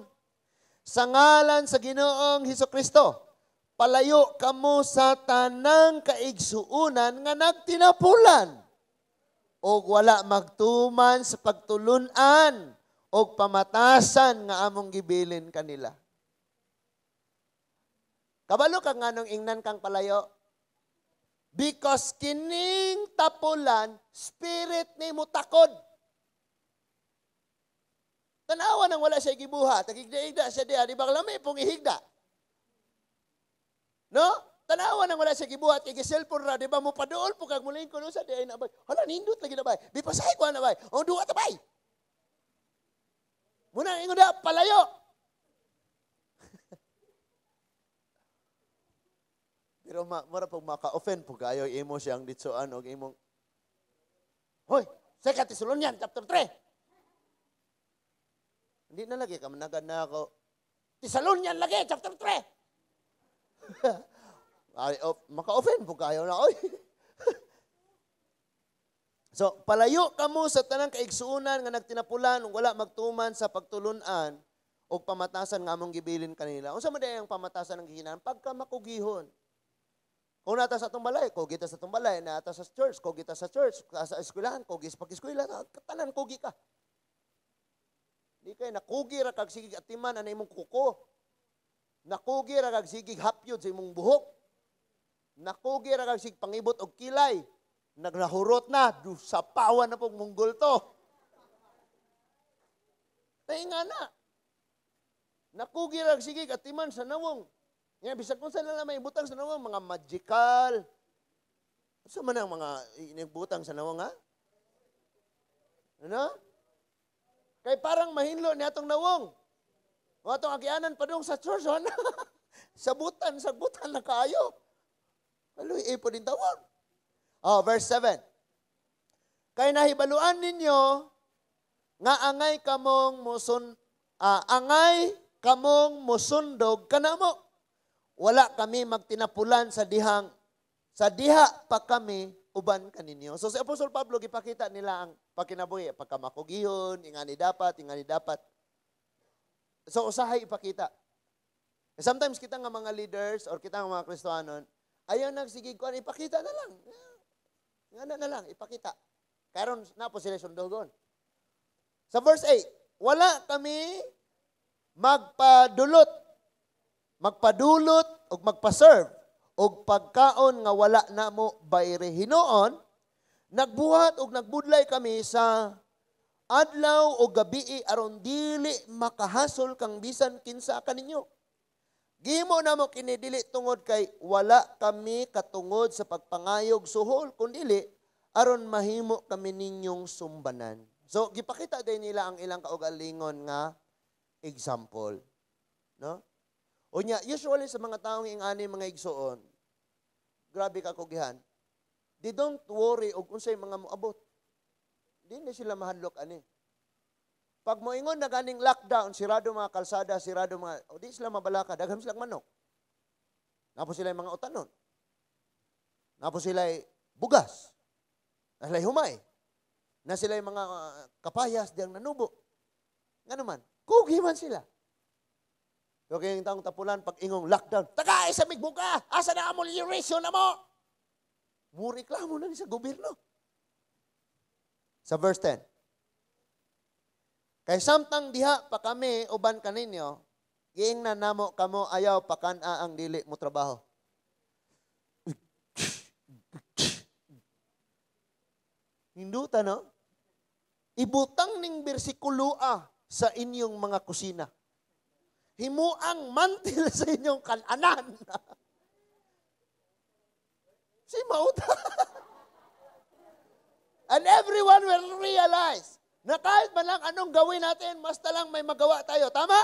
S1: sa ngalan sa Ginoong Hesukristo, palayo kamo sa tanang kaigsuunan nga nagtinapulan, o wala magtuman sa pagtulunan, o pamatasan nga among gibilin kanila. Kabalo ka nga nung ingnan kang palayo? Because kining tapulan, spirit ni mo takod. Tanawa nang wala siya gibuha, tagigda-igda siya diya, di ba lamay pong ihigda? No? Tanawa nang wala siya gibuhat, kay cellphone ra, di ba mo padool po kag muling kuno sa diay na bay. Hala, nindot lagi na bay. Di pasahay ko na bay. O duwa ta bay. Muna ingon da palayo. Pero mara pag maka-offend po kayo, imo siyang ditsoan o imong, hoy, 2 Thessalonian, chapter 3. Hindi na lagi, kamanagan na ako, Thessalonian lagi, chapter 3. Maka-offend po kayo na, oy. So, palayo kamo sa tanang kaigsuunan nga nagtinapulan, wala magtuman sa pagtulunan, o pamatasan nga among gibilin kanila. Unsa man ang pamatasan ng gihinan? Pagka makugihon. Kung nata sa itong balay, kogita sa itong balay, nata sa church, kogita sa church, sa eskwelahan, kogis pag-eskwela, katanan, kogi ka. Di kayo, nakugi ra kag sigig atiman, anay mong kuko. Nakugi ra kag sigig hapyod sa imong buhok. Nakugi ra kag sigig pangibot og kilay. Nagnahurot na, sa pawan na pong munggol to. Tainga na. Nakugi ra kag sigig atiman sa nawong. Nga, bisag kung saan na may butang sa nawang, mga magical. Sa man ang mga inibutang sa nawang, ha? Ano? Kay parang mahinlo ni atong nawong. O atong agianan pa dong sa church, o na? sa butan na kayo. Aloy, po din tawag. Oh, verse 7. Kay nahibaluan ninyo, nga angay kamong musundog kanamo. Wala kami magtinapulan sa diha pa kami uban kaninyo. So si Apostol Pablo gipakita nila ang pagkinabuhi, pagkamakugihon, ingani dapat. So usahay ipakita. Sometimes kita nga mga leaders or kita nga mga Kristohanon, ayaw nagsigig kuan, ipakita na lang. Nga na lang, ipakita. Karon na po sila sundogon. Sa verse 8, wala kami magpadulot o magpa-serve o pagkaon nga wala na mo bayre hinoon, nagbuhat o nagbudlay kami sa adlaw o gabi aron dili makahasol kang bisan kinsa kaninyo. Gimo na mo kinidili tungod kay wala kami katungod sa pagpangayog suhol, kundili aron mahimo kami ninyong sumbanan. So gipakita din nila ang ilang kaugalingon nga example, no? O niya, usually sa mga taong ingani mga igsoon, grabe ka kugihan, they don't worry og unsay mga moabot. Di na sila mahadlok ani. Pag moingon na ganing lockdown, sirado mga kalsada, sirado mga, o di sila mabalaka, dagham silang manok. Napo sila mga utanon. Napo sila bugas. Na sila humay. Na sila mga kapayas diyang nanubo. Nga naman, kugi man sila. So kayong taong tapulan, pag ingong lockdown, tagay sa migbuka, asa na amol yung ratio na mo? Muriklamo na ni sa gobyerno. Sa verse 10, kay samtang diha pa kami uban kaninyo, giing na namo kamo ayaw pakana ang dili mo trabaho. Hinduta, no? Ibutang ning bersikulo sa inyong mga kusina. Himuang mantil sa inyong kananan. Si mauta. And everyone will realize na kahit man lang anong gawin natin, basta lang may magawa tayo. Tama?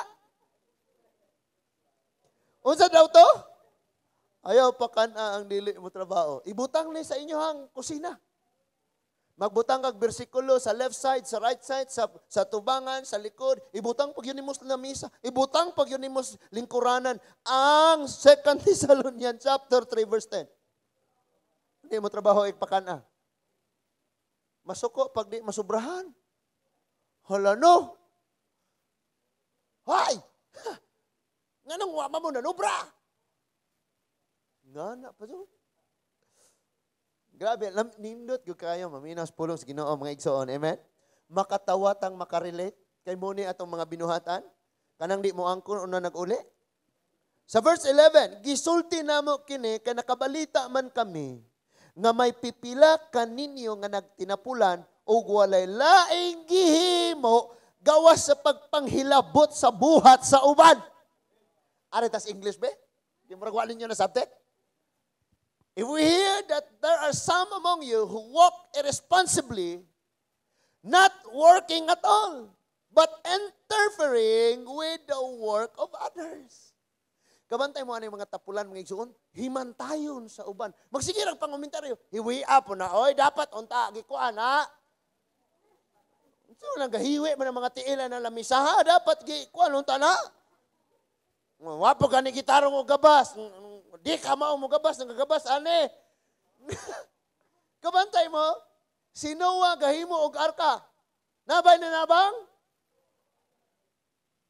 S1: Unsa daw to? Ayaw pa kana ang dili mo trabaho. Ibutang ni sa inyo ang kusina. Magbutang kag bersikulo sa left side, sa right side, sa tubangan, sa likod. Ibutang pag yun mo sa lamisa. Ibutang pag yun mo lingkuranan. Ang 2 Thessalonians chapter 3 verse 10. Hindi mo trabaho ipakana. Masuko pag di masubrahan. Hala no. Hay! Nganong wama mo nanubra? Ngana pa to. Grabe, nindot ko kayo, maminas pulong sa Ginoo mga igsoon. Amen? Makatawatang makarelate kay mo ni atong mga binuhatan. Kanang di mo angkon una nag-uli. Sa verse 11, gisulti namo kini kay nakabalita man kami nga may pipila kaninyo nga nagtinapulan ug walay laing gihimo gawas sa pagpanghilabot sa buhat sa uban. Are tas English be? Di mo ragwalin nyo na subject? If we hear that there are some among you who walk irresponsibly, not working at all, but interfering with the work of others. Kabantay mo ano yung mga tapulan, mga igsuon, himantayon sa uban. Magsigir ang pangomentaryo, hiwiya po na, oy, dapat unta, gikuan, ha? So, nagahiwi mo ng mga tiilan na lamisaha, dapat gikuan, unta na? Wapo ka ni gitarong o gabas, di ka mao mo gabas, nagagabas, ane. Kabantay mo, si Noah gahimo og arka. Nabay na nabang?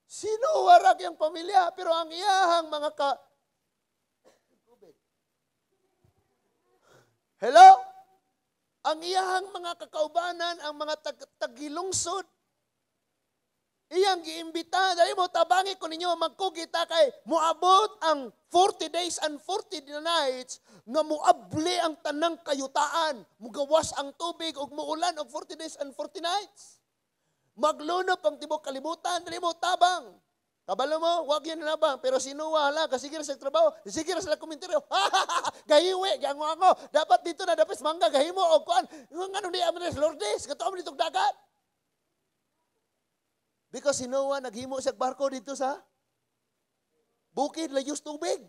S1: Si Noah rag yung pamilya, pero ang iyahang mga Hello? Ang iyahang mga kakaubanan, ang mga tagilungsod, iyang giimbita, dahil mo tabangi ko ninyo, magkugita kay muabot ang 40 days and 40 nights nga muabli ang tanang kayutaan, mugawas ang tubig ug muulan og 40 days and 40 nights. Maglunop ang tibok kalibutan, dahil mo tabang. Kabalo mo, wag yan nabang, pero sinuwa hala, kasigir sa trabaho, kasigir sa komentaryo, gahiwi, gango ako, dapat dito na dapat mangga, gahimo, o kuan, nga di amres Lourdes, katuam nitong dagat. Because si Noah naghimo sa barko dito sa bukid, layos tubig.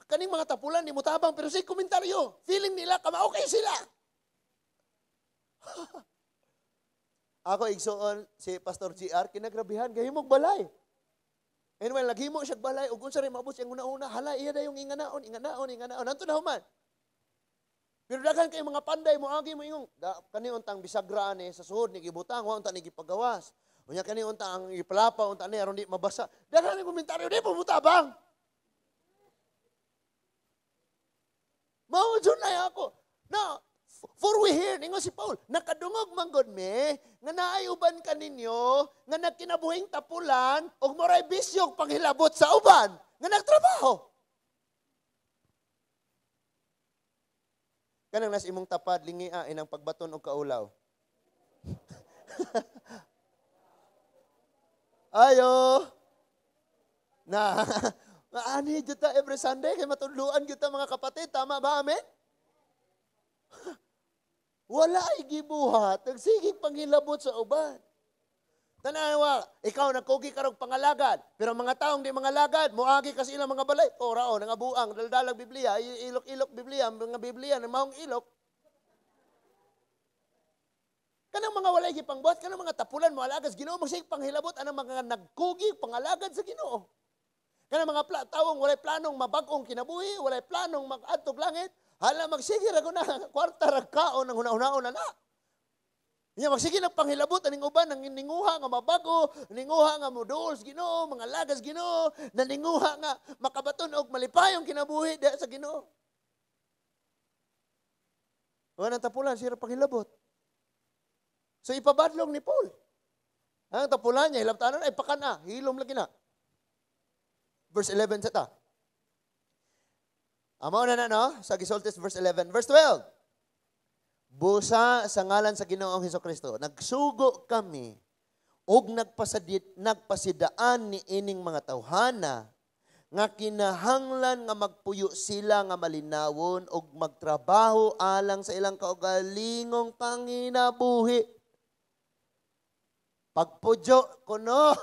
S1: Kaning mga tapulan, di mo tabang, pero sa komentaryo, feeling nila, kama-okay sila. Ako, igsoon, si Pastor GR, kinagrabihan, gahimog balay. Anyway, naghimo siya balay, ug unsa rin maabot siyang una-una, hala, iya na yung inganaon. Nanto na human. Pero daghan kay mga panday mo agi mo yung kani untang bisagra ni sa suhod ni gibutang wa unta ni gipagawas. Unya kani unta ang ipalapa unta ni aron di mabasa. Daghan ni komentaryo di pumutabang. Mao jud na ako. Now, for we hear ningo si Paul, nakadungog man gud me nga naay uban kaninyo nga nagkinabuhing tapulan ug moray bisyo panghilabot sa uban nga nagtrabaho. Kanang nas imong tapad, lingia, inang pagbaton o kaulaw. Ayo! Na, ani juta every Sunday, kay matudluan juta mga kapatid, tama ba, amen? Wala ay gibuhat, nagsigig panghilabot sa uban. Tanawa, ikaw nagkugi karong pangalagad, pero mga taong di mangalagad, muagi kasi ilang mga balay, o rao, nangabuang, daldalag Biblia, ilok-ilok Biblia, mga Biblia, na maong ilok. Kanang mga walay gipangbuhat, kanang mga tapulan, mo alagas Ginoo, magsig panghilabot, anang mga nagkugi, pangalagad sa Ginoo. Kanang mga taong walay planong mabagong kinabuhi, walay planong mag-adtog langit, hala magsigir ako na, kwarta ragkaon, ng una-una na. Iya magsige nagpanghilabot aning uban nang ninguha nga mabago, ninguha nga modules Ginoo, mga lagas Ginoo, naninguha nga makabaton og malipayong kinabuhi diha sa Ginoo. Wala tapulan sira panghilabot. So ipabadlong ni Paul. Ang tapulan niya hilabtanon ay pakana, hilom lagi na. Verse 11 sa ta. Amo na no, sa gisultis verse 11, verse 12. Busa sa ngalan sa Ginoong Hesukristo, nagsugo kami ug nagpasidaan ni ining mga tawhana nga kinahanglan nga magpuyo sila nga malinawon ug magtrabaho alang sa ilang kaugalingong panginabuhi. Pagpudyo kuno.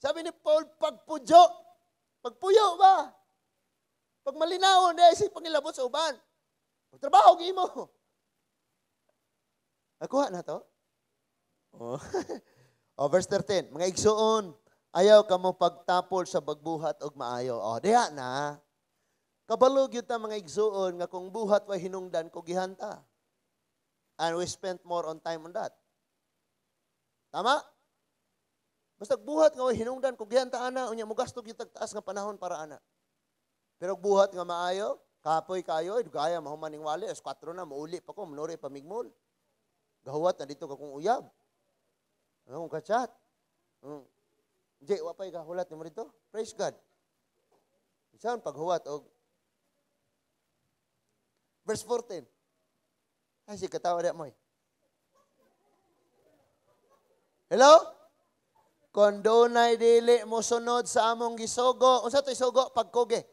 S1: Sabi ni Paul, pagpudyo. Pagpuyo ba? Pag malinawon dahil si pangilabot sa uban. Pagtrabaho gimo. Nakuha na to? Oh. Oh, verse 13. Mga igsuon, ayaw ka mo pagtapol sa bagbuhat og maayo. Oh, diha na. Kabalog yun ta mga igsuon nga kung buhat wa hinungdan ko gihanta. And we spent more on time on that. Tama? Basta buhat nga wa hinungdan ko gihanta ana unya mo gasto gyud taas nga panahon para ana. Pero buhat nga maayo, kapoy kayo, gaya mahumaning wali, as 4 na mauli pa ko, manuri pa migmol. Gahuwat na dito ka kung uyab. Ang kachat. Jay, wapay ka, hulat mo dito. Praise God. Saan paghuwat og verse 14. Ay, si katawa na mo. Hello? Kung dunay dili mo sunod sa among gisugo, unsa to isugo? Pagkuge.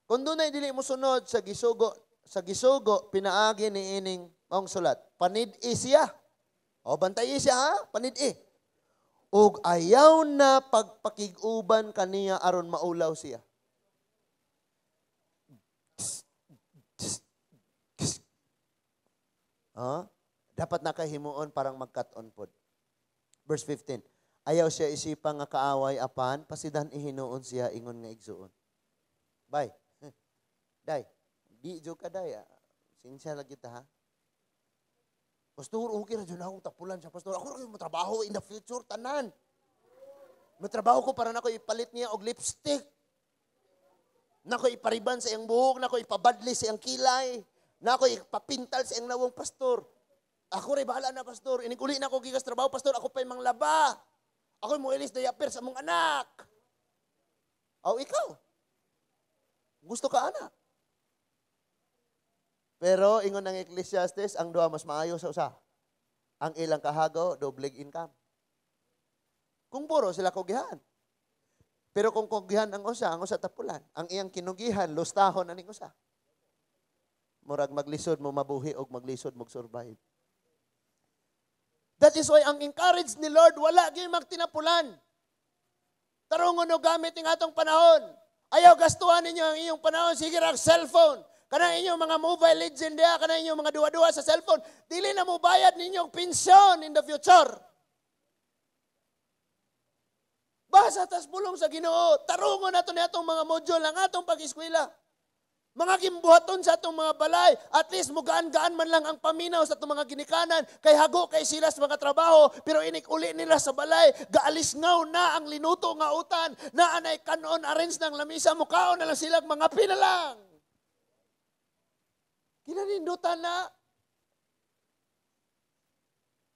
S1: Kung dunay dili mo sunod sa gisugo, pinaagi ni ining maong sulat. Panid-i siya. O, bantay siya ha? Panid-i. Ug ayaw na pagpakiguban kaniya aron maulaw siya. Dapat nakahimuon parang magkat-on pod. Verse 15. Ayaw siya isipang nga kaaway apan, pasidan ihinuon siya ingon nga igsuon. Bye. Day. Di jo ka day. Sinsya lagi ta ha. Pastor, okay na dyan akong tapulan siya. Pastor, ako rin matrabaho in the future, tanan. Matrabaho ko para na ko ipalit niya og lipstick. Na ko ipariban sa iyang buhok, na ko ipabadli sa iyang kilay, na ko ipapintal sa iyang nawong pastor. Ako rin bahala na, pastor. Iniguli na ko gigas trabaho, pastor. Ako pa'y manglaba. Ako'y mo ilis diaper sa mong anak. O ikaw. Gusto ka anak. Pero ingon ng Ecclesiastes, ang duha mas maayo sa usa. Ang ilang kahago, doble income. Kung puro sila kugihan. Pero kung kugihan ang usa tapulan. Ang iyang kinugihan, lustahon aning usa. Murag maglisod mo mabuhi o maglisod mo survive. That is why ang encourage ni Lord, wala gyud magtinapulan. Tarungon o gamit ng atong panahon. Ayaw gastuhan ninyo ang iyong panahon. Sige rag cellphone. Kanang inyong mga mobile legend dia, kanang inyong mga duwa-duwa sa cellphone, dili na mo bayad ninyong pensyon in the future. Basa tas bulong sa Ginoo, tarungon nato ni atong mga module ang atong pag-eskwela. Mga gimbuhaton sa atong mga balay, at least mugaan-gaan man lang ang paminaw sa atong mga ginikanan, kay hago kay sila sa mga trabaho, pero inik-uli nila sa balay, gaalisngaw na ang linuto nga utan, na anay kanon arrange ng lamisa, mukaon na lang sila mga pinalang. Kinanindutan na.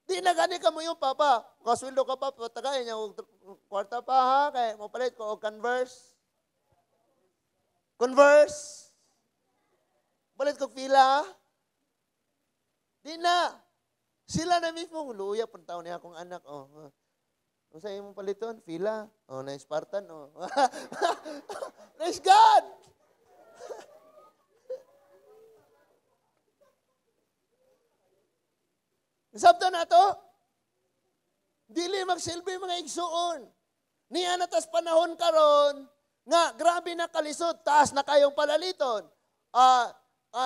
S1: Di na gani ka mo yung papa. Kasweldo ka pa, patagay niya, kwarta pa ha, kaya mo palit ko, Converse. Converse. Palit ko pila. Di na. Sila na mismo, luya, puntaw niya akong anak. Kung sa'yo mo paliton, pila. Na Spartan. Praise God! Sabta na to, dili magsilbi mga igsuon. Niya na tas panahon karon nga grabe na kalisod, taas na kayong palaliton.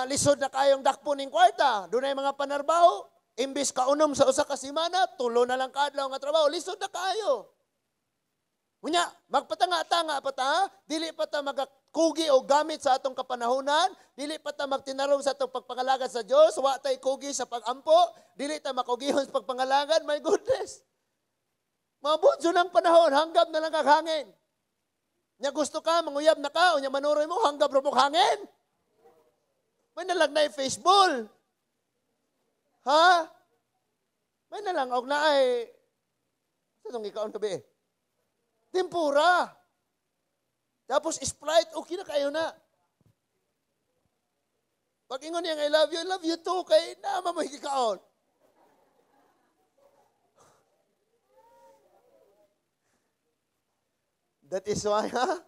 S1: Lisod na kayong dakpo ning kwarta. Dunay mga panarbaho, imbis ka unom sa usa ka semana, tulo na lang kaadlaw nga trabaho, lisod na kayo. Unya, magpatanga-tanga pa ta, dili pa ta magakugi o gamit sa atong kapanahunan, dili pa ta magtinarong sa atong pagpangalagan sa Dios, wa tay kugi sa pagampo, dili ta makugihon sa pagpangalagan, my goodness. Mabudyo ng panahon, hanggap na lang kaghangin. Nya gusto ka, manguyab na ka, o nya manuroy mo, hanggap rupok hangin. May nalang na Facebook. Ha? May nalang, og na ay, sa itong ikaon kabi tempura. Tapos Sprite, okay na kayo na. Pag ingon niyang I love you too, kay naman mo hikikaon. That is why, ha?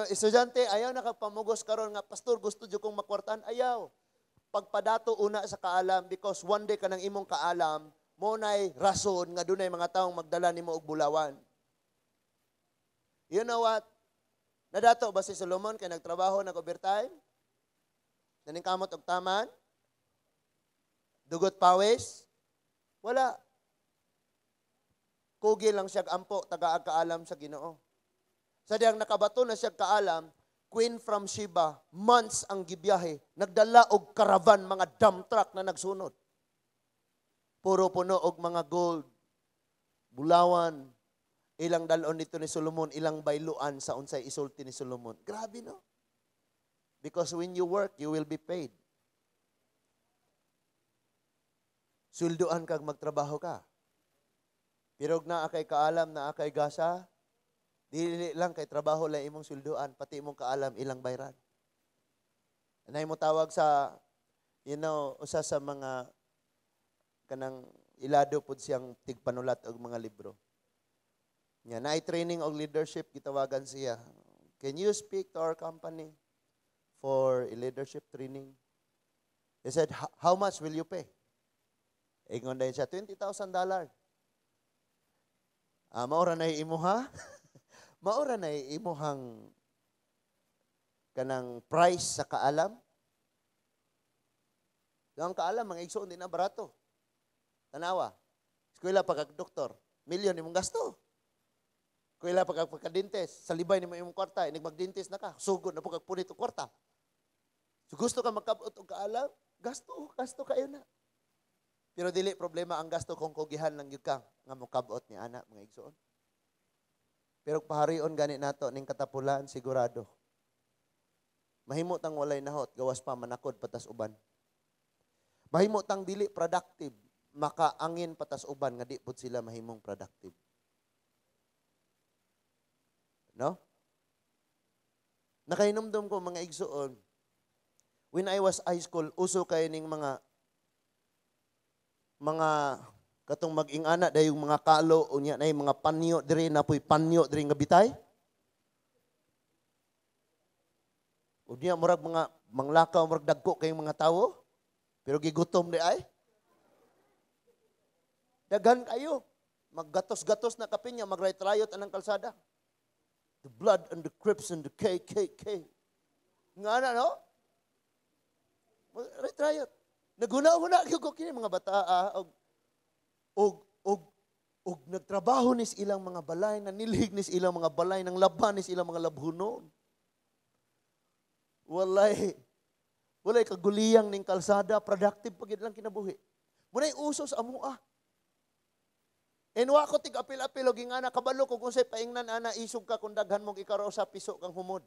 S1: Estudyante, ayaw nakapamugos karon nga, pastor, gusto dyo kong makwartan? Ayaw. Pagpadato una sa kaalam, because one day ka ng imong kaalam, mo na'y rason nga dunay mga taong magdala nimo og bulawan. You know what? Nadato ba si Solomon kay nagtrabaho nag-overtime? Naningkamot og taman? Dugot pawis? Wala. Kugi lang siya ampo, taga-kaalam sa Ginoo. Sa diyang nakabato na siya kaalam, Queen from Sheba, months ang gibiyahe, nagdala og caravan, mga dump truck na nagsunod. Puro puno og mga gold, bulawan, ilang dalon nito ni Solomon, ilang bayluan sa unsay isulti ni Solomon. Grabe, no? Because when you work, you will be paid. Sulduan kag magtrabaho ka. Pero na akay kaalam, na akay gasa, dili lang kay trabaho lang imong sulduan, pati imong kaalam ilang bayran. Anay mo tawag sa, usa sa mga kanang ilado pod siyang tigpanulat og mga libro. Nya naay training og leadership, gitawagan siya. Can you speak to our company for a leadership training? He said, how much will you pay? Ingon din siya, $20,000. Maura na imuha. Maura na imuhang kanang price sa kaalam. Ang kaalam, mga igsoon din na barato. Tanawa. Eskwela pagkag-doktor, milyon imong gasto. Eskwela pagkadintes, sa libay ni mo imong kwarta, inig magdintes na ka, sugod na pagkagpunit o kwarta. So gusto ka magkabot o kaalam, gasto kayo na. Pero dili problema ang gasto kung kugihan lang yun ka nga mukabot ni anak mga igsoon. Pero paharion gani nato ning katapulan sigurado. Mahimo tang walay nahot gawas pa manakod patas uban. Mahimo tang dili productive makaangin patas uban nga di pud sila mahimong productive. No? Nakainomdom ko mga igsoon. When I was high school, uso kay ning mga katong mag-ingana dahil yung mga kalo unya na yung mga panyo diri na po'y panyo diri nga bitay. Unya murag mga manglakaw murag dagko kayong mga tawo pero gigutom di ay. Daghan kayo. Maggatos-gatos na kapinya, mag-riot anang kalsada. The blood and the Crips and the KKK. Nga na, no? Riot. Naguna-una ko kini mga bata og nagtrabaho nis ilang mga balay, nanilig nis ilang mga balay, nang laban nis ilang mga labhunon. Walay kaguliyang ning kalsada, productive pagid lang kinabuhi. Munay uso sa amua. Enwa ko tig apil-apil og ingana kabalo ko kung say paingnan ana isog ka kung daghan mong ikaro sa piso kang humod.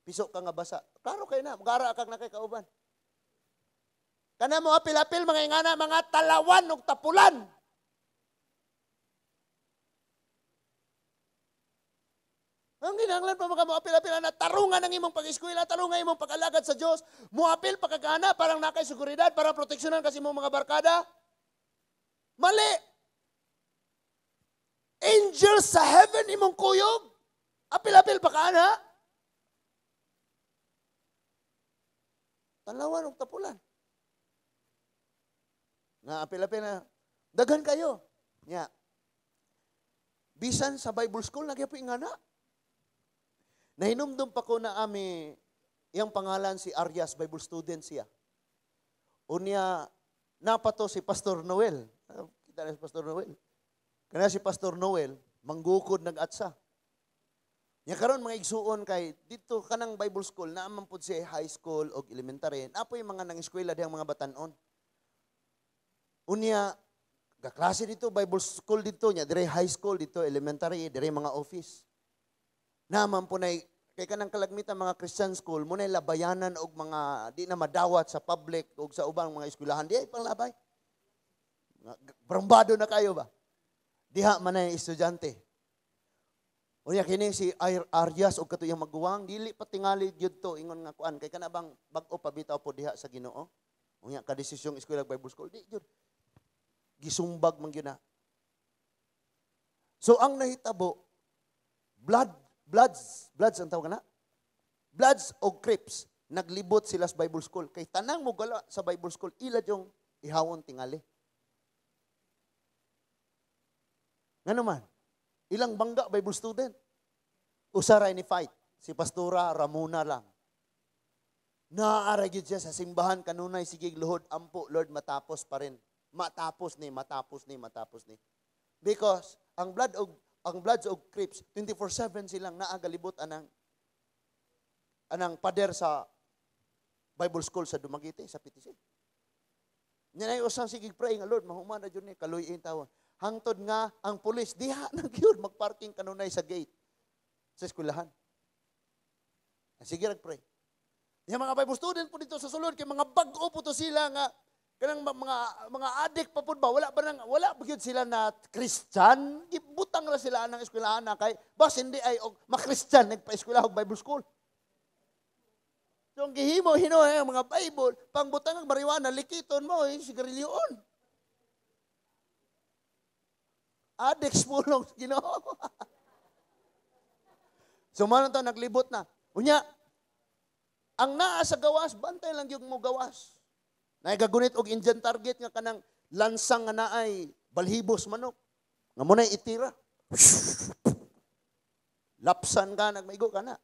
S1: Piso ka nga basa. Klaro kay na, magara kag nakay kauban. Kana mo apil-apil mga ingana, mga talawan ug tapulan. Ang ginahanglan pa mga mo apil-apil na tarungan ang imong pag-eskwela, tarungan imong pag-alagad sa Dios, mo apil pagkagana parang nakay seguridad, parang proteksyonan kasi imong mga barkada. Mali. Angels sa heaven imong kuyog. Apil-apil pa ka na. Talawan ug tapulan. Na apil-apil na, daghan kayo. Nya. Bisan sa Bible school, nagyapo ingana. Nahinumdum pa ko na iyang pangalan si Arias, Bible student siya. Unya, napato si Pastor Noel. Kita na si Pastor Noel. Kaya si Pastor Noel, manggukod nag-atsa. Nya karon mga igsuon kay, dito kanang Bible school, naaman po siya high school o elementary. Napo yung mga nang-eskwela diyang mga batanon. Unya, kaklase dito, Bible school dito, nya dire high school dito, elementary, dire mga office. Naman po na, kay kanang kalagmitan mga Christian school, muna labayanan og mga di na madawat sa public o sa ubang mga eskwelahan, di ay panglabay. Brambado na kayo ba? Diha man na yung estudyante. Unya kini si Arias o katuyang maguwang, dili patingali yun to, ingon nga kuan, kay kanabang bag-o pabitaw po diha sa Ginoo. Unya kadesisyong eskwela Bible school, di yun. Gisumbag man yun na. So ang nahitabo, Bloods ang tawag na? Bloods o Crips, naglibot sila sa Bible school. Kay tanang mo gala sa Bible school, ila yung ihawon tingali. Nga naman, ilang bangga Bible student. Usaray ni fight, si Pastora Ramona lang. Naara gyud siya sa simbahan kanunay sige luhod ampo Lord matapos pa rin. Matapos ni. Because ang Bloods og Crips 24/7 silang naagalibot anang pader sa Bible School sa Dumaguete sa PTC. Nya nay usang sige pray nga Lord mahuman na jud ni kaluy-in tawon. Hangtod nga ang pulis diha na gyud magparking kanunay sa gate sa eskwelahan. Sige pray. Yung mga Bible student po dito sa sulod kay mga bag-o po to sila nga kanang mga adik pa pud ba wala ba gyud sila na Christian gibutang ra sila nang eskwelahan na kay bas hindi ay og ma-Christian nagpa-eskwela og Bible school. So ang gihimo ang mga Bible pangbutang ang marijuana likiton mo sigarilyoon. Addicts mo lang Ginoo. So man to naglibot na. Unya ang naa sa gawas, bantay lang yung mo gawas. Naigagunit og engine target nga kanang lansang nga naay balhibos manok. Nga mo na itira. Lapsan ka, nagmaigo ka na.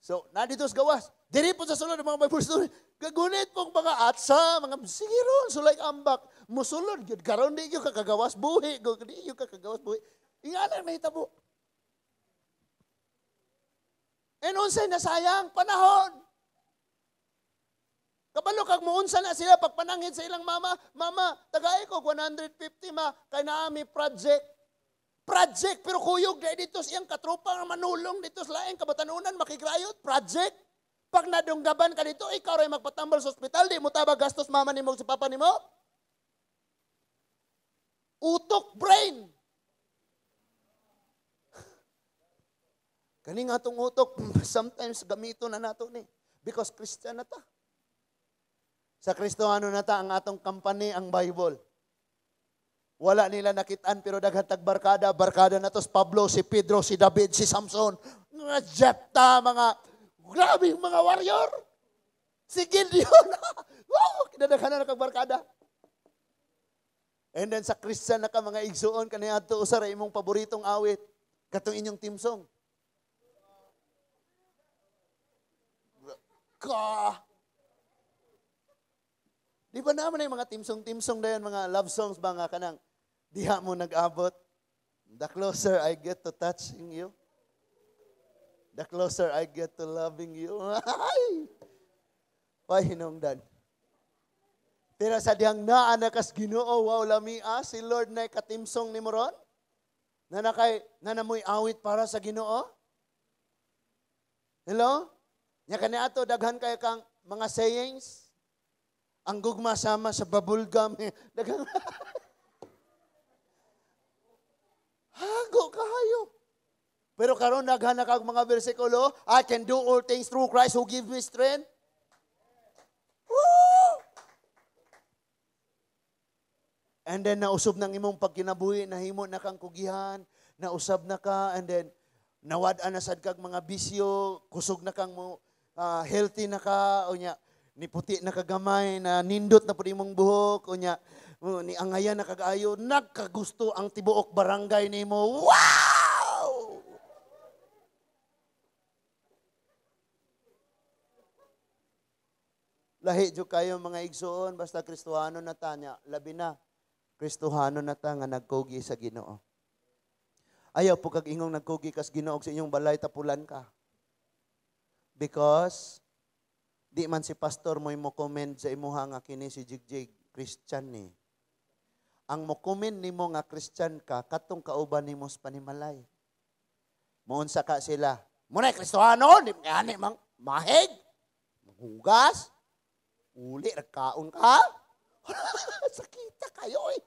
S1: So, na dito sa gawas. Diri po sa sulod ng mga Bible student. Gagunit pong mga atsa, mga sigiron, sulay ambak. Musulod, yun, karon di yung kakagawas buhi. Di yung kakagawas buhi. Ingalan, may tabo. And unsay nasayang panahon. Kabalo kag muunsa na sila pagpanangin sa ilang mama, tagay ko 150 kay naami project. Project pero kuyog dai dito siyang katropa nga manulong dito sa laing kabatanunan makigrayot project. Pag nadunggaban ka dito ikaw ray magpatambal sa ospital di mo tabag gastos mama nimo si papa nimo. Utok brain. Kani nga atong utok sometimes gamito na nato ni because Christian na ta. Sa Kristohano na ta ang atong company ang Bible. Wala nila nakitaan pero daghan tag barkada na to si Pablo, si Pedro, si David, si Samson, mga Jepta, mga grabing mga warrior. Si Gideon. Wow, kinadaghan na kag barkada. And then sa Christian na ka mga igsuon kaniadto usa ra imong paboritong awit katong inyong team song. Di ba naman yung mga timsong dayon, mga love songs ba nga kanang diha mo nag-abot? The closer I get to touching you, the closer I get to loving you. Ay, hinungdan. Pero sa diyang naanakas Ginoo, wow lamia, si Lord na katimsong ni Moron, na namoy awit para sa Ginoo. Hello? Nya kaniadto daghan kay kang mga sayings. Ang gugma sama sa bubblegum. Dagang hago kayo. Pero karon daghan na kag mga bersikulo, I can do all things through Christ who gives me strength. Woo! And then nausab nang imong pagkinabuhi, nahimo na kang kugihan, nausab na ka, and then nawad-an na sad kag mga bisyo, kusog na kang healthy na ka, o nya, ni puti na kagamay, na nindot na po imong buhok, o nya, ni angayan na kagayo, nagkagusto ang tibuok barangay nimo. Wow! Lahi jo kayo mga igsoon, basta Kristohano na tanya, labi na, Kristohano na ta nga nagkugi sa Ginoo. Ayaw po kag ingong nagkugi kas Ginoo sa inyong balay tapulan ka. Because di man si pastor mo comment sa imuha nga kini si Jigjig Christian ni. Ang mo comment nimo nga Christian ka katong kauban nimo sa panimalay. Muunsa ka sila. Munay Kristohano, di ani mang mahig, maghugas, uli nagkaon ka. Sakita kayo eh.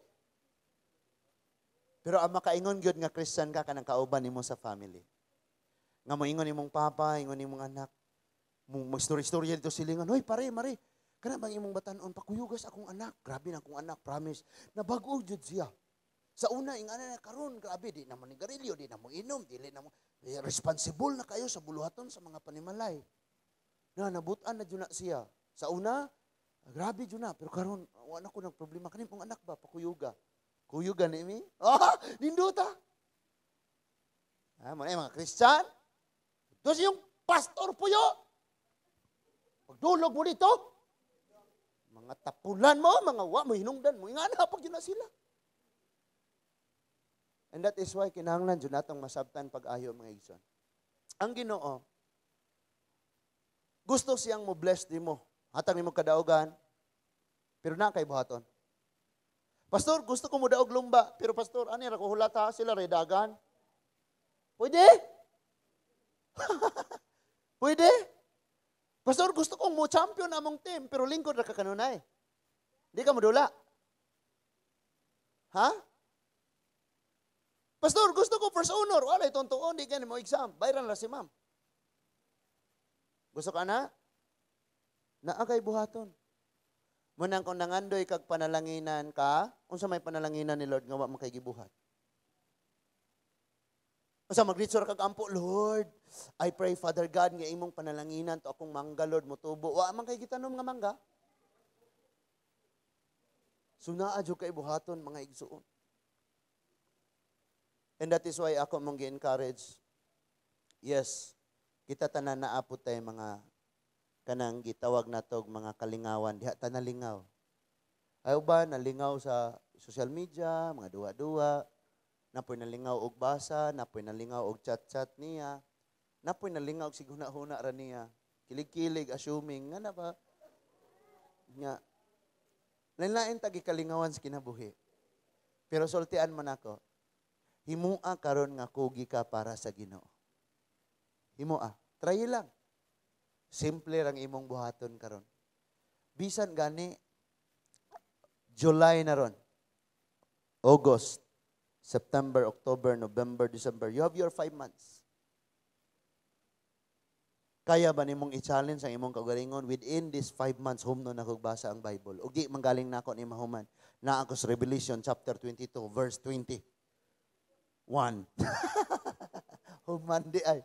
S1: Pero ang makaingon gyud nga Christian ka kanang kauban nimo sa family. Nga moingon imong papa, ingon imong anak, mag-story-story dito silingan, hoy pare, mare, kana bang imong batan-on pakuyugas akong anak. Grabe na akong anak, promise. Nabago jud siya. Sa una ingana na karon, grabe di na mo nigarilyo, di na mo inom, dili na mo responsible na kayo sa buluhaton sa mga panimalay. Na nabutan na jud na siya. Sa una, grabe jud na, pero karon wala ko nang problema kanin pong anak ba pakuyuga. Kuyuga ni mi? Ninduta. Mo na mga Christian. Dos yung pastor puyo. Pagdulog mo dito, mga tapulan mo, mga wa mo, hinungdan mo, nga na, pag yun na sila. And that is why kinahanglan dyan natong masabtan pag-ayo mga igsoon. Ang Ginoo, gusto siyang mo bless di mo. Hatang nimo kadaugan, pero na kay buhaton. Pastor, gusto ko mo daog lumba, pero pastor, ani ra ko hulata sila redagan. Pwede? Pwede? Pastor, gusto kong mo champion among team, pero lingkod ra ka kanunay. Di ka modula. Ha? Pastor, gusto ko first honor. Wala, itong tuon, di ka mo exam. Bayran na si ma'am. Gusto ka na? Naagay buhaton. Munang kung nangandoy kag panalanginan ka, unsa may panalanginan ni Lord nga wa man kay gibuhat. Unsa mag-reach kag ampo, Lord, I pray Father God nga imong panalanginan to akong mangga Lord motubo. Wa man kay gitanom nga mangga. Sunaa jud kay buhaton mga igsuon. And that is why ako mong gi-encourage. Yes, kita tanan naapot tay mga kanang gitawag natog mga kalingawan, diha ta nalingaw. Ayaw ba nalingaw sa social media, mga duwa-duwa, napoy nalingaw og basa, napoy nalingaw og chat-chat niya, napoy nalingaw og siguna-huna ra niya, kilig-kilig, assuming, nga na ba? Nga, lain-lain tagi kalingawan sa kinabuhi. Pero sultian man ako, himua karon nga kugi ka para sa Ginoo. Himua, try lang. Simple lang imong buhaton karon. Bisan gani July na ron. August, September, October, November, December. You have your 5 months. Kaya ba nimong i-challenge ang imong kagalingon within these 5 months home no nakugbasa ang Bible? O di manggaling nako ni mahuman. Na ako sa Revelation chapter 22 verse 20. 1. Human di ay.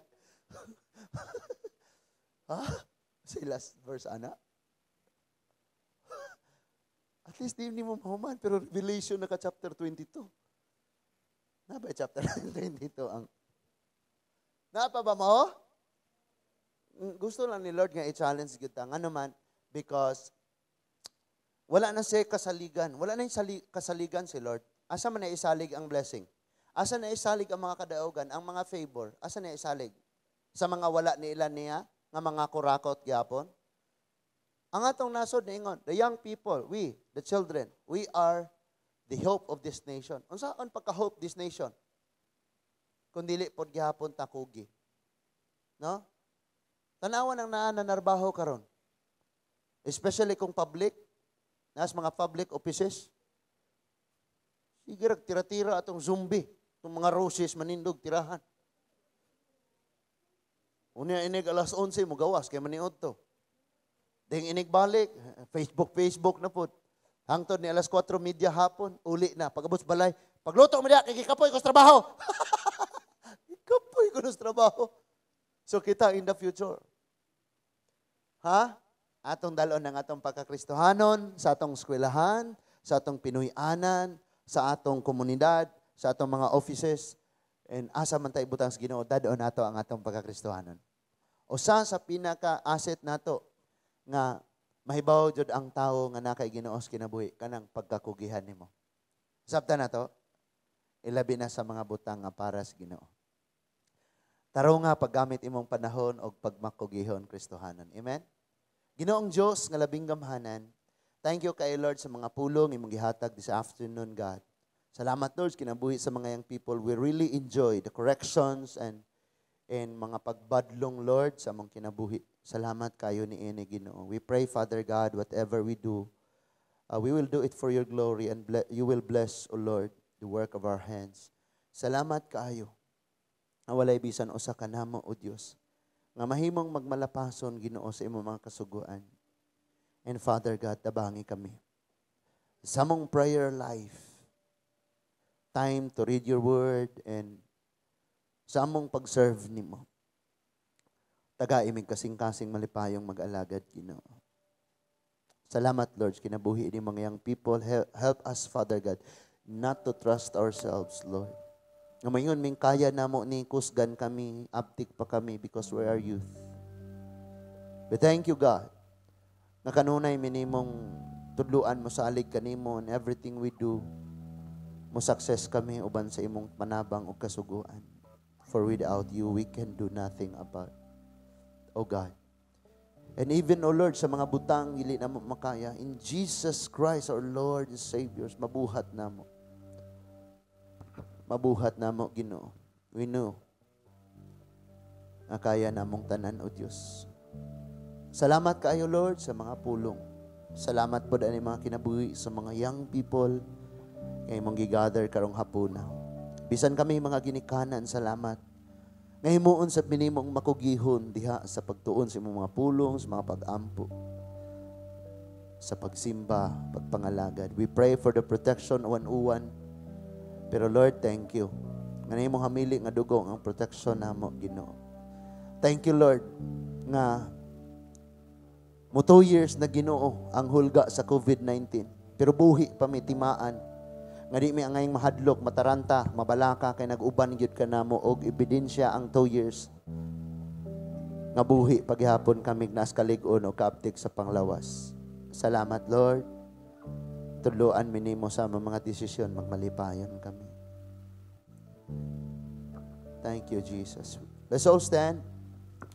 S1: Ha? Say last verse, ana? At least di mo mahuman, pero Revelation na ka chapter 22. Na ba chapter 22 ang... Na pa ba mo? Gusto lang ni Lord nga i-challenge kita. Nga naman, because wala na siya kasaligan. Wala na yung kasaligan si Lord. Asa man na isalig ang blessing? Asa na isalig ang mga kadaugan, ang mga favor? Asa na isalig? Sa mga wala ni ilan niya? Nga mga kurakot gyapon. Ang atong nasod niingon, the young people, we, the children, we are the hope of this nation. Unsaon pagka-hope this nation? Kung dili pod gyapon ta kugi. No? Tanawan ang nanarbaho karon. Especially kung public, nas mga public offices. Sige tira-tira atong zombie, itong mga roses manindog tirahan. Unya inig alas 11 mo gawas kay maniod to. Ding inig balik, Facebook na pod. Hangtod ni alas 4 media hapon, uli na pagabot balay. Pagluto mo diha kay kapoy ko sa trabaho. Kapoy ko sa trabaho. So kita in the future. Ha? Atong dalon ng atong pagkakristohanon, sa atong eskwelahan, sa atong Pinoyanan, sa atong komunidad, sa atong mga offices, and asa man tayo butang sa Ginoo, dadon nato ang atong pagkakristohanon. Usa sa pinaka-asset nato nga mahibaw jud ang tawo nga nakay Ginoo sa kinabuhi kanang pagkakugihan nimo. Sabta nato, ilabi na sa mga butang nga para sa Ginoo. Taro nga paggamit imong panahon og pagmakugihon Kristohanon. Amen. Ginoong Dios nga labing gamhanan, thank you kay Lord sa mga pulong imong gihatag this afternoon, God. Salamat, Lord, kinabuhi sa mga young people. We really enjoy the corrections and mga pagbadlong, Lord, sa mong kinabuhi. Salamat kayo ni Ine Ginoo. We pray, Father God, whatever we do, we will do it for your glory and you will bless, O Lord, the work of our hands. Salamat kayo. Ang walay bisan usa ka namo, O Dios. Nga mahimong magmalapason, Ginoo, sa imong mga kasuguan. And Father God, tabangi kami. Sa mong prayer life, time to read your word and sa among pag-serve nimo. Taga-imig kasing-kasing malipayong mag-alagad, Ginoo. Salamat, Lord, kinabuhi ni mga young people. Help us, Father God, not to trust ourselves, Lord. Ngayon, ming kaya namo ni kusgan kami, abtik pa kami because we are youth. We thank you, God, nga kanunay minimong tudluan mo salig kanimo and everything we do mo success kami uban sa imong manabang ug kasuguan. For without you, we can do nothing about, oh God. And even, oh Lord, sa mga butang, dili na mo makaya, in Jesus Christ, our Lord and Savior, mabuhat na mo. Mabuhat na mo, Ginoo. We know na kaya namong tanan, o Diyos. Salamat kayo, Lord, sa mga pulong. Salamat po dahil mga kinabuhi sa mga young people kay mong gigather karong hapuna. Bisan kami mga ginikanan, salamat. Ngahimuon sa minimong makugihon diha sa pagtuon sa imong mga pulong, sa mga pag-ampo, sa pagsimba, pagpangalagad. We pray for the protection uwan-uwan. Pero Lord, thank you. Nga imong hamili nga dugong ang protection namo, Ginoo. Thank you, Lord, nga mo 2 years na Ginoo ang hulga sa COVID-19. Pero buhi pa may timaan. Nga di may angayang mahadlok, mataranta, mabalaka, kay nag-uban gyud ka namo og ebidensya ang 2 years. Nga buhi paghihapon kami nas kalig-on o kaaptik sa panglawas. Salamat, Lord. Tudloan minimo sa mga desisyon, magmalipayon kami. Thank you, Jesus. Let's all stand.